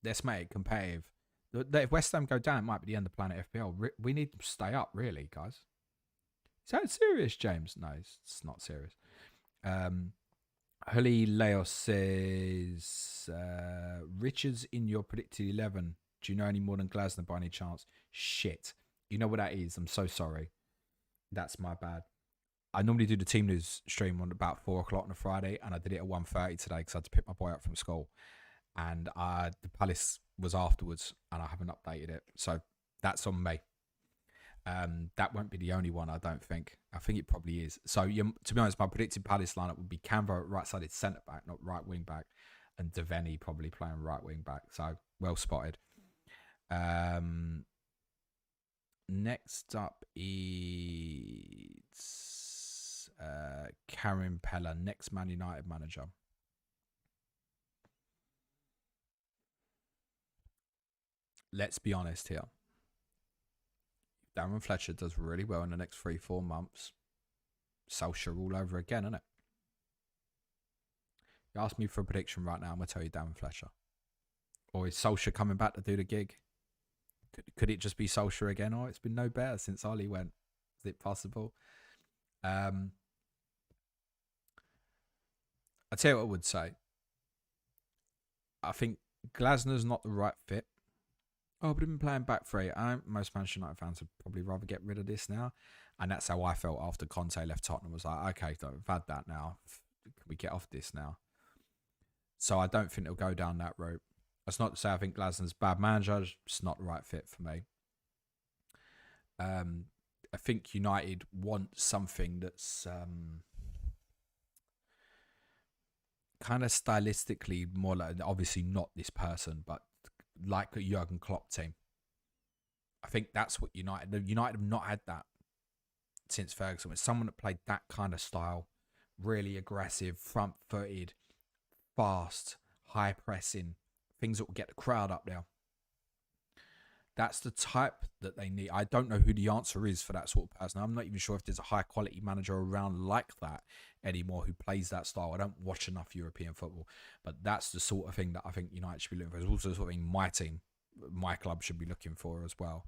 let's make it competitive. If West Ham go down, it might be the end of Planet FPL. We need to stay up, really, guys. Is that serious, James? No, it's not serious. Huli Leos says, Richards in your predicted 11. Do you know any more than Glasner by any chance? Shit. You know what that is? I'm so sorry. That's my bad. I normally do the team news stream on about 4 o'clock on a Friday, and I did it at 1:30 today because I had to pick my boy up from school. And the Palace was afterwards, and I haven't updated it. So that's on me. That won't be the only one, I don't think. I think it probably is. So, to be honest, my predicted Palace lineup would be Canva at right-sided centre-back, not right wing-back, and Devaney probably playing right wing-back. So, well spotted. Next up is Karen Pella, next Man United manager. Let's be honest here. Darren Fletcher does really well in the next 3-4 months. Solskjaer all over again, isn't it? You ask me for a prediction right now, I'm going to tell you Darren Fletcher. Or is Solskjaer coming back to do the gig? Could it just be Solskjaer again? Oh, it's been no better since Ollie went. Is it possible? I tell you what I would say. I think Glasner's not the right fit. Oh, but I've been playing back three. Most Manchester United fans would probably rather get rid of this now. And that's how I felt after Conte left Tottenham. Was like, okay, we've had that now. Can we get off this now? So I don't think it'll go down that route. That's not to say I think Glasner's a bad manager. It's not the right fit for me. I think United want something that's kind of stylistically more like, obviously not this person, but like a Jurgen Klopp team. I think that's what United have not had that since Ferguson. It's someone that played that kind of style, really aggressive, front-footed, fast, high pressing, things that will get the crowd up there. That's the type that they need. I don't know who the answer is for that sort of person. I'm not even sure if there's a high quality manager around like that anymore who plays that style. I don't watch enough European football, but that's the sort of thing that I think United should be looking for. It's also the sort of thing my team, my club should be looking for as well.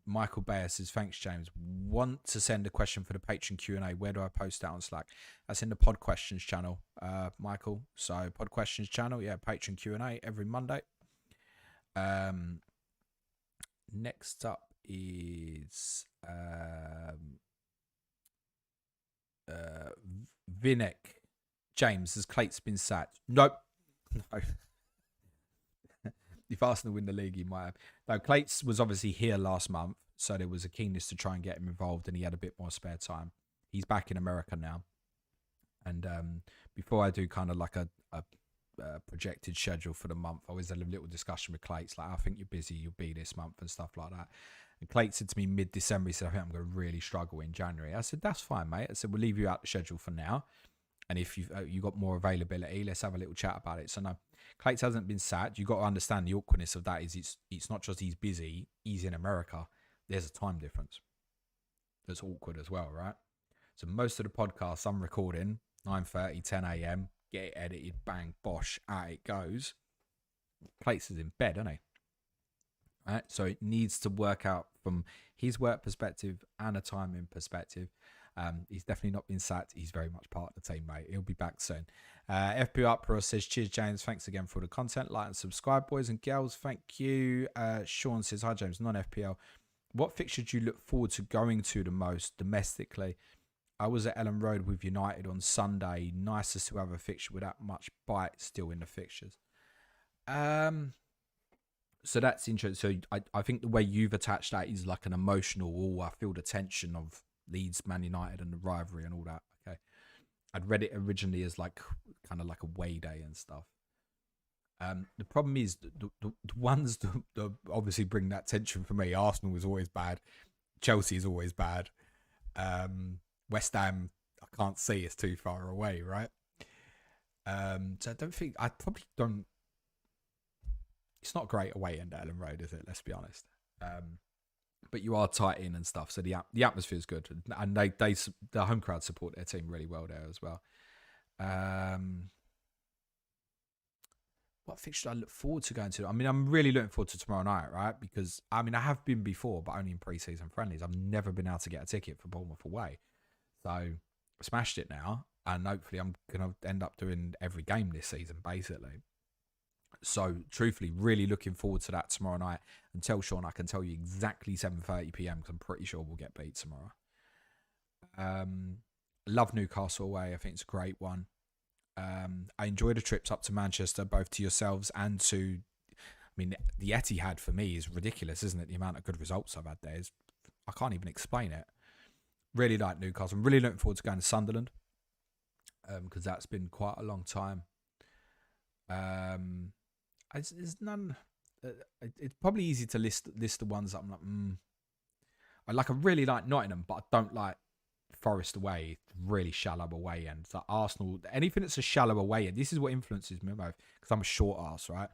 Michael Bayer says, thanks, James. Want to send a question for the Patreon Q&A. Where do I post that on Slack? That's in the Pod Questions channel, Michael. So Pod Questions channel, yeah, Patreon Q&A every Monday. Next up is Vinek. James, has Clates been sacked? Nope. No. If Arsenal win the league, he might have. No, Clates was obviously here last month, so there was a keenness to try and get him involved, and he had a bit more spare time. He's back in America now. And before I do kind of like a projected schedule for the month, I always had a little discussion with Clates, like, I think you're busy, you'll be this month and stuff like that. And Clates said to me mid-December, he said, I think I'm going to really struggle in January. I said, that's fine, mate. I said, we'll leave you out the schedule for now. And if you've got more availability, let's have a little chat about it. So no, Clates hasn't been sacked. You've got to understand the awkwardness of that is it's not just he's busy, he's in America. There's a time difference. That's awkward as well, right? So most of the podcasts I'm recording, 9:30, 10 a.m., get it edited, bang, bosh, out it goes. Clates is in bed, isn't he? Right? So it needs to work out from his work perspective and a timing perspective. He's definitely not been sacked. He's very much part of the team, mate. He'll be back soon. FPL Uproar says, cheers, James. Thanks again for the content. Like and subscribe, boys and girls. Thank you. Sean says, hi, James. Non-FPL. What fixture do you look forward to going to the most domestically? I was at Ellen Road with United on Sunday. Nice to still have a fixture with that much bite still in the fixtures. So that's interesting. So I think the way you've attached that is like an emotional, I feel the tension of Leeds, Man United and the rivalry and all that. Okay. I'd read it originally as like kind of like a away day and stuff. The problem is the ones that obviously bring that tension for me. Arsenal is always bad. Chelsea is always bad. West Ham, I can't see, it's too far away, right? So I probably don't. It's not great away end at Ellen Road, is it? Let's be honest. But you are tight in and stuff, so the atmosphere is good, and the home crowd support their team really well there as well. What fixture do I look forward to going to? I mean, I'm really looking forward to tomorrow night, right? Because I mean, I have been before, but only in pre-season friendlies. I've never been able to get a ticket for Bournemouth away, so I smashed it now. and hopefully I'm going to end up doing every game this season, basically. So, truthfully, really looking forward to that tomorrow night. And tell Sean I can tell you exactly 7:30 p.m. because I'm pretty sure we'll get beat tomorrow. Love Newcastle away. I think it's a great one. I enjoy the trips up to Manchester, both to yourselves and to... I mean, the Etihad for me is ridiculous, isn't it? The amount of good results I've had there is... I can't even explain it. Really like Newcastle. I'm really looking forward to going to Sunderland because that's been quite a long time. There's none... it's probably easy to list the ones that I'm like, I really like Nottingham, but I don't like Forest away. Really shallow away ends. Like Arsenal, anything that's a shallow away end. This is what influences me most because I'm a short ass, right?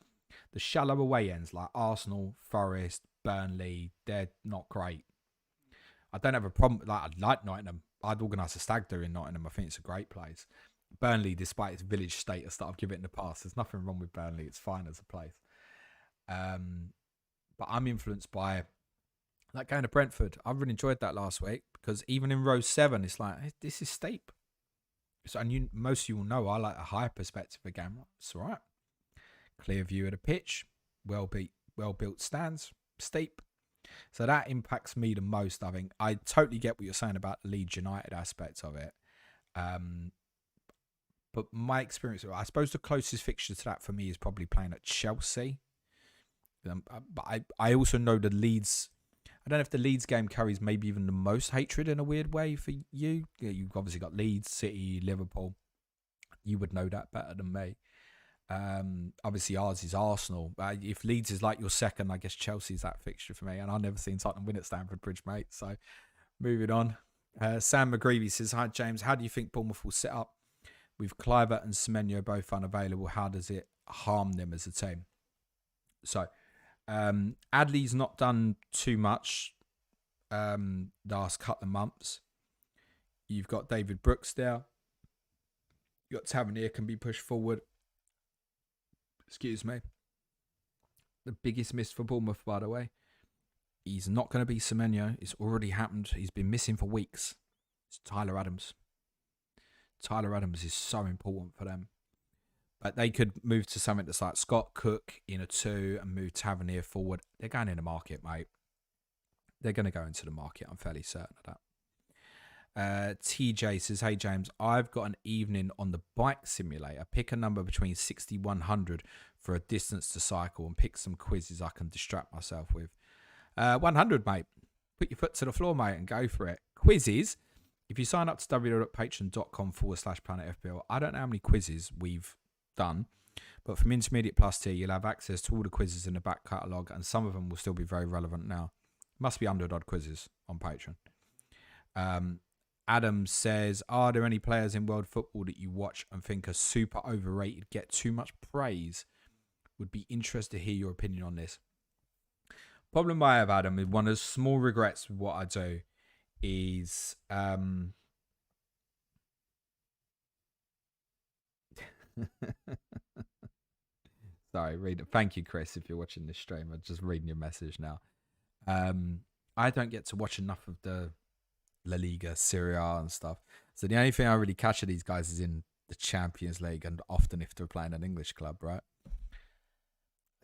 The shallow away ends like Arsenal, Forest, Burnley, they're not great. I don't have a problem. Like, I like Nottingham. I'd organise a stag do in Nottingham. I think it's a great place. Burnley, despite its village status that I've given it in the past, there's nothing wrong with Burnley. It's fine as a place. But I'm influenced by like going to Brentford. I really enjoyed that last week because even in row 7, it's like, hey, this is steep. So, and most of you will know I like a high perspective again. It's all right. Clear view of the pitch, well built stands, steep. So that impacts me the most, I think. I totally get what you're saying about the Leeds United aspect of it. But my experience, I suppose the closest fixture to that for me is probably playing at Chelsea. But I also know the Leeds... I don't know if the Leeds game carries maybe even the most hatred in a weird way for you. You've obviously got Leeds, City, Liverpool. You would know that better than me. Obviously ours is Arsenal. If Leeds is like your second, I guess Chelsea's that fixture for me. And I've never seen Tottenham win at Stamford Bridge, mate. So moving on. Sam McGreevy says, hi James, how do you think Bournemouth will set up with Cliver and Semenyo both unavailable? How does it harm them as a team? So Adley's not done too much last couple of months. You've got David Brooks there. You've got Tavernier can be pushed forward. Excuse me. The biggest miss for Bournemouth, by the way. He's not going to be Semenyo. It's already happened. He's been missing for weeks. It's Tyler Adams. Tyler Adams is so important for them. But they could move to something that's like Scott Cook in a 2 and move Tavernier forward. They're going in the market, mate. They're going to go into the market. I'm fairly certain of that. TJ says, hey, James, I've got an evening on the bike simulator. Pick a number between 60-100 for a distance to cycle and pick some quizzes I can distract myself with. 100, mate. Put your foot to the floor, mate, and go for it. Quizzes. If you sign up to www.patreon.com/planetfpl, I don't know how many quizzes we've done, but from Intermediate Plus tier you'll have access to all the quizzes in the back catalogue, and some of them will still be very relevant now. Must be 100 quizzes on Patreon. Adam says, are there any players in world football that you watch and think are super overrated, get too much praise? Would be interested to hear your opinion on this. Problem I have, Adam, is one of the small regrets with what I do is sorry, thank you, Chris, if you're watching this stream. I'm just reading your message now. I don't get to watch enough of the La Liga, Serie A and stuff. So the only thing I really catch of these guys is in the Champions League, and often if they're playing an English club, right? I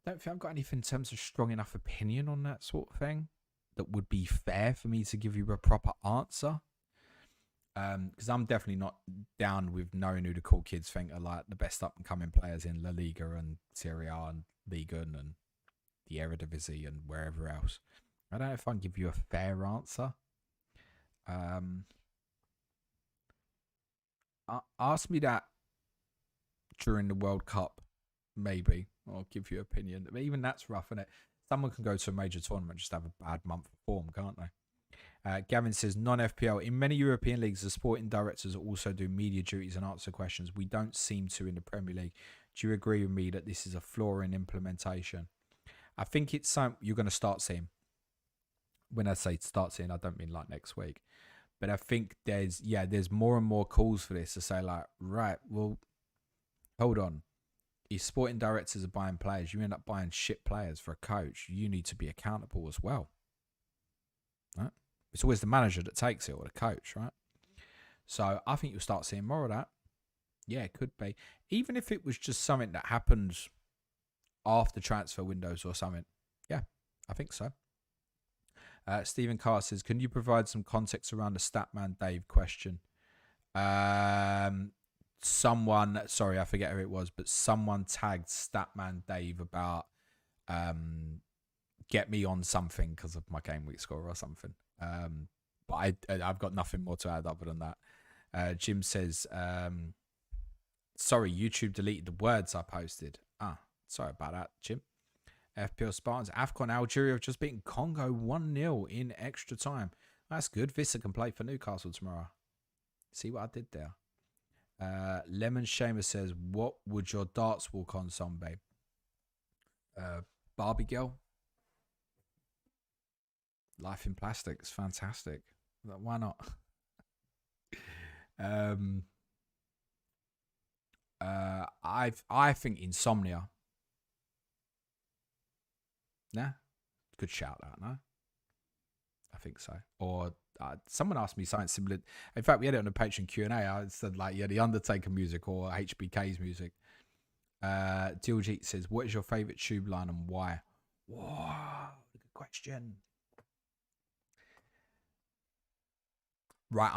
don't think I've got anything in terms of strong enough opinion on that sort of thing that would be fair for me to give you a proper answer. Because I'm definitely not down with knowing who the cool kids think are like the best up and coming players in La Liga and Serie A and Liga and the Eredivisie and wherever else. I don't know if I can give you a fair answer. Ask me that during the World Cup, maybe. I'll give you an opinion. But even that's rough, isn't it? Someone can go to a major tournament and just have a bad month of form, can't they? Gavin says, non-FPL. In many European leagues, the sporting directors also do media duties and answer questions. We don't seem to in the Premier League. Do you agree with me that this is a flaw in implementation? I think it's something you're going to start seeing. When I say start seeing, I don't mean like next week. But I think there's more and more calls for this to say like, right, well, hold on. If sporting directors are buying players, you end up buying shit players for a coach. You need to be accountable as well. Right? It's always the manager that takes it or the coach, right? So I think you'll start seeing more of that. Yeah, it could be. Even if it was just something that happened after transfer windows or something. Yeah, I think so. Stephen Carr says, can you provide some context around the Statman Dave question? Someone, sorry, I forget who it was, but someone tagged Statman Dave about get me on something because of my game week score or something. But I've got nothing more to add other than that. Jim says, sorry, YouTube deleted the words I posted. Sorry about that, Jim. FPL Spartans, AFCON Algeria have just beaten Congo 1-0 in extra time. That's good. Vista can play for Newcastle tomorrow. See what I did there? Lemon Shamer says, what would your darts walk on song, babe? Barbie Girl. Life in Plastic. It's fantastic. Why not? I think Insomnia. Nah, good shout out, no? I think so. Or someone asked me something similar. In fact, we had it on the Patreon Q&A. I said, like, yeah, the Undertaker music or HBK's music. Diljit says, what is your favourite tube line and why? Whoa, good question. Right,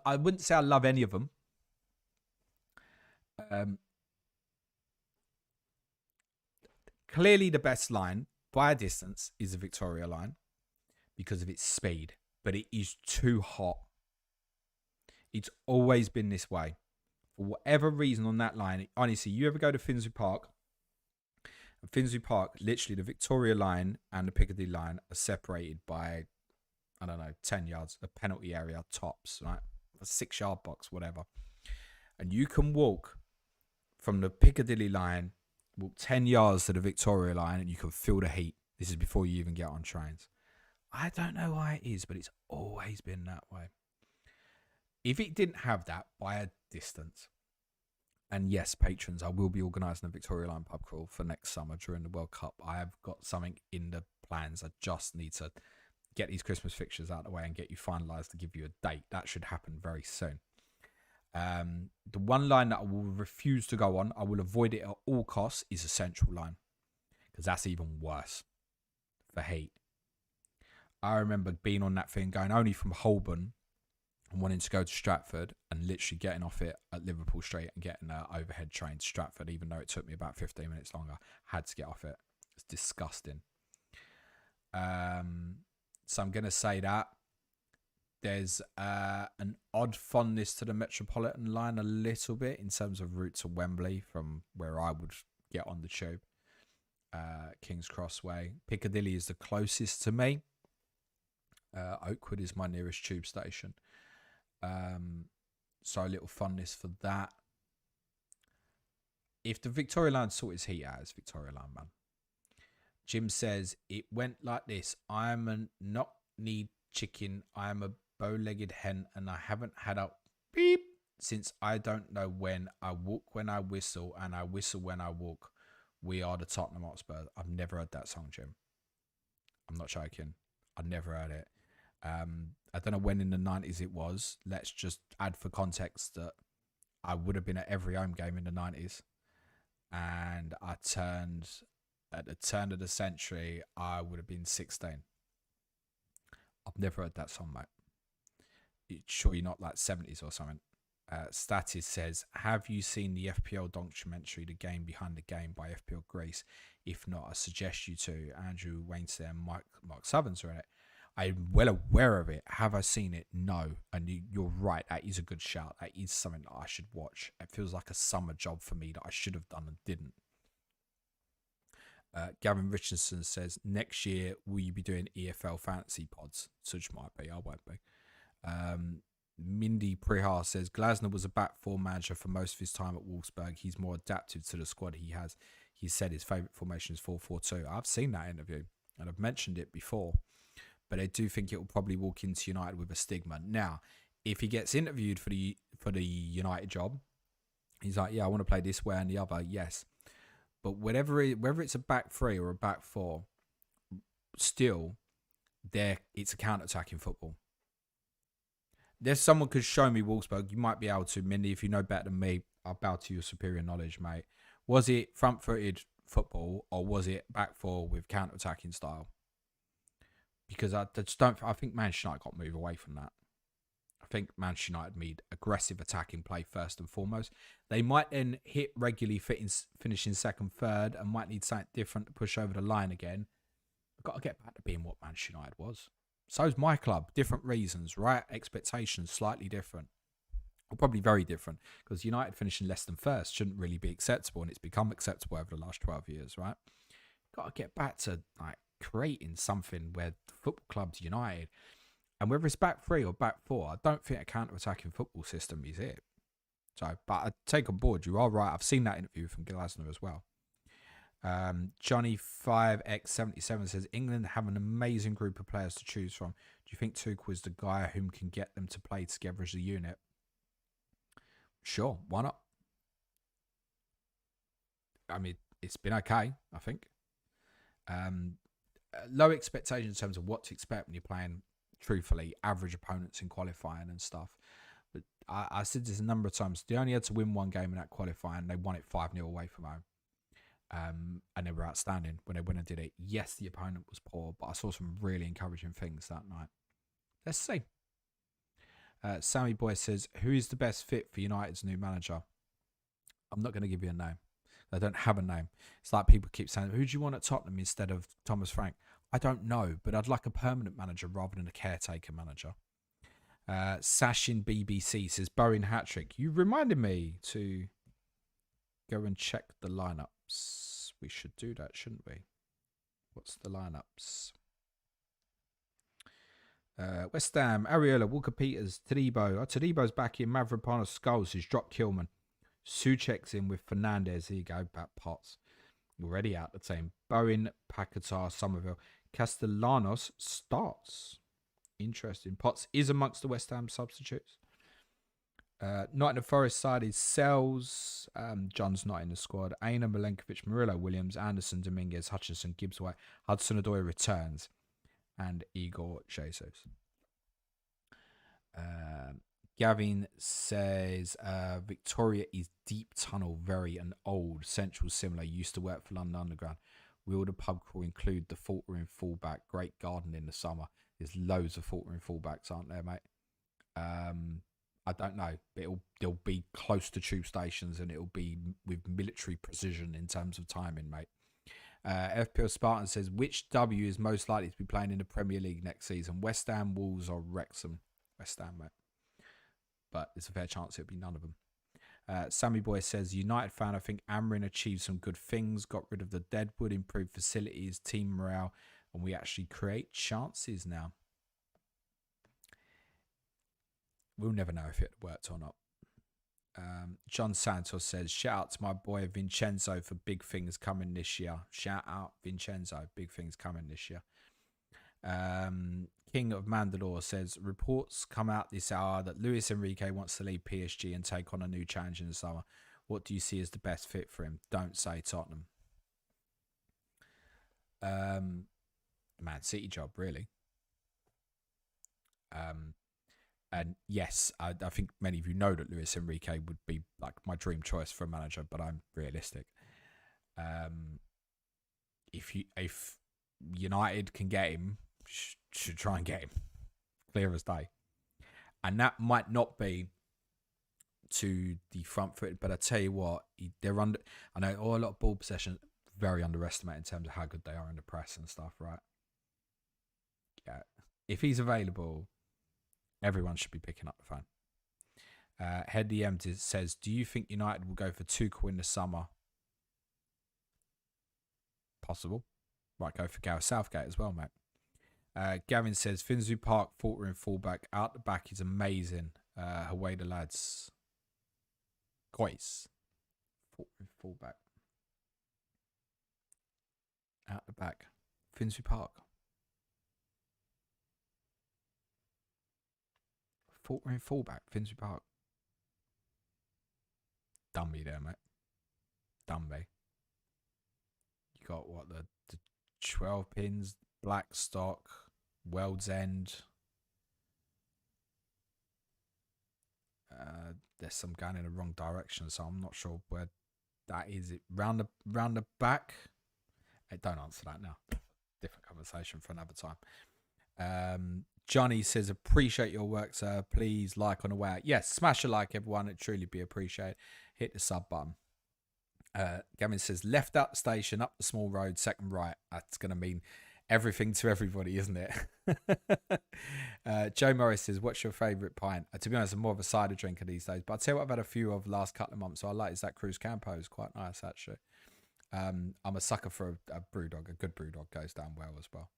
I wouldn't say I love any of them. Clearly the best line by a distance is the Victoria line because of its speed, but it is too hot. It's always been this way. For whatever reason on that line, honestly, you ever go to Finsbury Park? Finsbury Park, literally the Victoria line and the Piccadilly line are separated by, I don't know, 10 yards, a penalty area tops, right? A 6-yard box, whatever. And you can walk from the Piccadilly line, walk 10 yards to the Victoria line, and you can feel the heat. This is before you even get on trains. I don't know why it is, but it's always been that way. If it didn't have that by a distance, and yes, patrons, I will be organising a Victoria Line pub crawl for next summer during the World Cup. I have got something in the plans. I just need to get these Christmas fixtures out of the way and get you finalised to give you a date. That should happen very soon. The one line that I will refuse to go on, I will avoid it at all costs, is a Central line. Because that's even worse for heat. I remember being on that thing, going only from Holborn and wanting to go to Stratford and literally getting off it at Liverpool Street and getting an overhead train to Stratford, even though it took me about 15 minutes longer. Had to get off it. It's disgusting. So I'm going to say that. There's an odd fondness to the Metropolitan line a little bit in terms of route to Wembley from where I would get on the tube. King's Cross Way. Piccadilly is the closest to me. Oakwood is my nearest tube station. So a little fondness for that. If the Victoria line sort its heat out, it's Victoria line, man. Jim says, it went like this. I'm a knock-kneed chicken. I'm a bow-legged hen, and I haven't had a beep since I don't know when. I walk when I whistle, and I whistle when I walk. We are the Tottenham Hotspur. I've never heard that song, Jim. I'm not joking. I've never heard it. I don't know when in the 90s it was. Let's just add for context that I would have been at every home game in the 90s. And I turned, at the turn of the century, I would have been 16. I've never heard that song, mate. It's surely not like 70s or something. Statis says, have you seen the FPL documentary, The Game Behind the Game by FPL Greece? If not, I suggest you to. Andrew Wainstead and Mark Southerns are in it. I'm well aware of it. Have I seen it? No. And you're right. That is a good shout. That is something that I should watch. It feels like a summer job for me that I should have done and didn't. Gavin Richardson says, next year, will you be doing EFL fantasy pods? Such might be. I won't be. Mindy Prihar says, Glasner was a back four manager for most of his time at Wolfsburg. He's more adaptive to the squad he has. He said his favourite formation is 4-4-2. I've seen that interview and I've mentioned it before. But I do think it will probably walk into United with a stigma. Now, if he gets interviewed for the United job, he's like, yeah, I want to play this way and the other. Yes. But whether it's a back three or a back four, still, it's a counter-attacking football. There's someone could show me Wolfsburg. You might be able to, Mindy, if you know better than me. I'll bow to your superior knowledge, mate. Was it front-footed football or was it back four with counter-attacking style? Because I just don't. I think Manchester United got to move away from that. I think Manchester United need aggressive attacking play first and foremost. They might then hit regularly finishing second, third, and might need something different to push over the line again. We've got to get back to being what Manchester United was. So's my club. Different reasons, right? Expectations slightly different. Or probably very different. Because United finishing less than first shouldn't really be acceptable. And it's become acceptable over the last 12 years, right? Got to get back to like creating something where the football club's united. And whether it's back three or back four, I don't think a counter-attacking football system is it. So, but I take on board, you are right. I've seen that interview from Glasner as well. Johnny 5x77 says England have an amazing group of players to choose from. Do you think Tuchel is the guy whom can get them to play together as a unit? Sure, why not? I mean, it's been okay, I think. Low expectations in terms of what to expect when you're playing, truthfully, average opponents in qualifying and stuff. But I said this a number of times. They only had to win one game in that qualifying. They won it 5-0 away from home. And they were outstanding when they went and did it. Yes, the opponent was poor, but I saw some really encouraging things that night. Let's see. Sammy Boy says, who is the best fit for United's new manager? I'm not going to give you a name. I don't have a name. It's like people keep saying, who do you want at Tottenham instead of Thomas Frank? I don't know, but I'd like a permanent manager rather than a caretaker manager. Sashin BBC says, Bowen hat-trick. You reminded me to go and check the lineups. We should do that, shouldn't we? What's the lineups? West Ham, Areola, Walker-Peters, Todibo. Oh, Todibo's back in. Mavropanos, Skulls has dropped Kilman. Souček's in with Fernandez. Here you go, Pat Potts. Already out the team. Bowen, Paquetá, Somerville. Castellanos starts. Interesting. Potts is amongst the West Ham substitutes. Nottingham Forest side is Sells. John's not in the squad. Aina, Milenkovic, Murillo, Williams, Anderson, Dominguez, Hutchinson, Gibbs-White. Hudson-Odoi returns. And Igor Jesus. Gavin says Victoria is deep tunnel, very and old. Central similar. Used to work for London Underground. Will the pub crawl include the faltering fullback? Great garden in the summer. There's loads of faltering fullbacks, aren't there, mate? I don't know. They'll be close to tube stations and it'll be with military precision in terms of timing, mate. FPL Spartan says, which W is most likely to be playing in the Premier League next season? West Ham, Wolves, or Wrexham? West Ham, mate. But there's a fair chance it'll be none of them. Sammy Boy says, United fan, I think Amrin achieved some good things, got rid of the deadwood, improved facilities, team morale, and we actually create chances now. We'll never know if it worked or not. John Santos says, shout out to my boy Vincenzo for big things coming this year. Shout out Vincenzo, big things coming this year. King of Mandalore says, reports come out this hour that Luis Enrique wants to leave PSG and take on a new challenge in the summer. What do you see as the best fit for him? Don't say Tottenham. Man City job, really. And yes, I think many of you know that Luis Enrique would be like my dream choice for a manager, but I'm realistic. If United can get him, should try and get him, clear as day. And that might not be to the front foot, but I tell you what, they're under. I know a lot of ball possession, very underestimated in terms of how good they are in the press and stuff, right? Yeah, if he's available, everyone should be picking up the phone. Head DM says, do you think United will go for Tuchel in the summer? Possible. Might go for Gareth Southgate as well, mate. Gavin says, Finsbury Park, faltering fullback. Out the back is amazing. Away the lads. Goyce. Faltering fullback. Out the back. Finsbury Park. Faltering fullback, Finsbury Park. Done me there, mate. Done me. You got what, the 12 pins, Blackstock, World's End. There's some going in the wrong direction, so I'm not sure where that is. It round the back. Hey, don't answer that now. Different conversation for another time. Johnny says, appreciate your work, sir. Please like on the way out. Yes, smash a like, everyone. It'd truly be appreciated. Hit the sub button. Gavin says, left out the station, up the small road, second right. That's going to mean everything to everybody, isn't it? Joe Morris says, what's your favourite pint? To be honest, I'm more of a cider drinker these days, but I'll tell you what I've had a few of the last couple of months, so I like is that Cruz Campo. It's quite nice, actually. I'm a sucker for a brewdog. A good brewdog goes down well as well.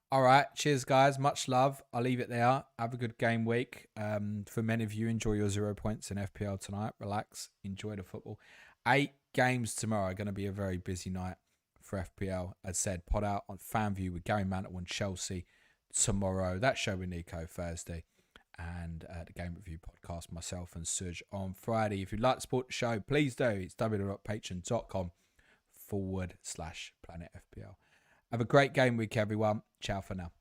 All right, cheers, guys. Much love. I'll leave it there. Have a good game week. For many of you, enjoy your 0 points in FPL tonight. Relax. Enjoy the football. 8 games tomorrow. Going to be a very busy night for FPL. As said, pod out on FanView with Gary Mantle and Chelsea tomorrow. That show with Nico Thursday. And the Game Review podcast, myself and Suj on Friday. If you'd like to support the show, please do. It's www.patreon.com/Planet FPL. Have a great game week, everyone. Ciao for now.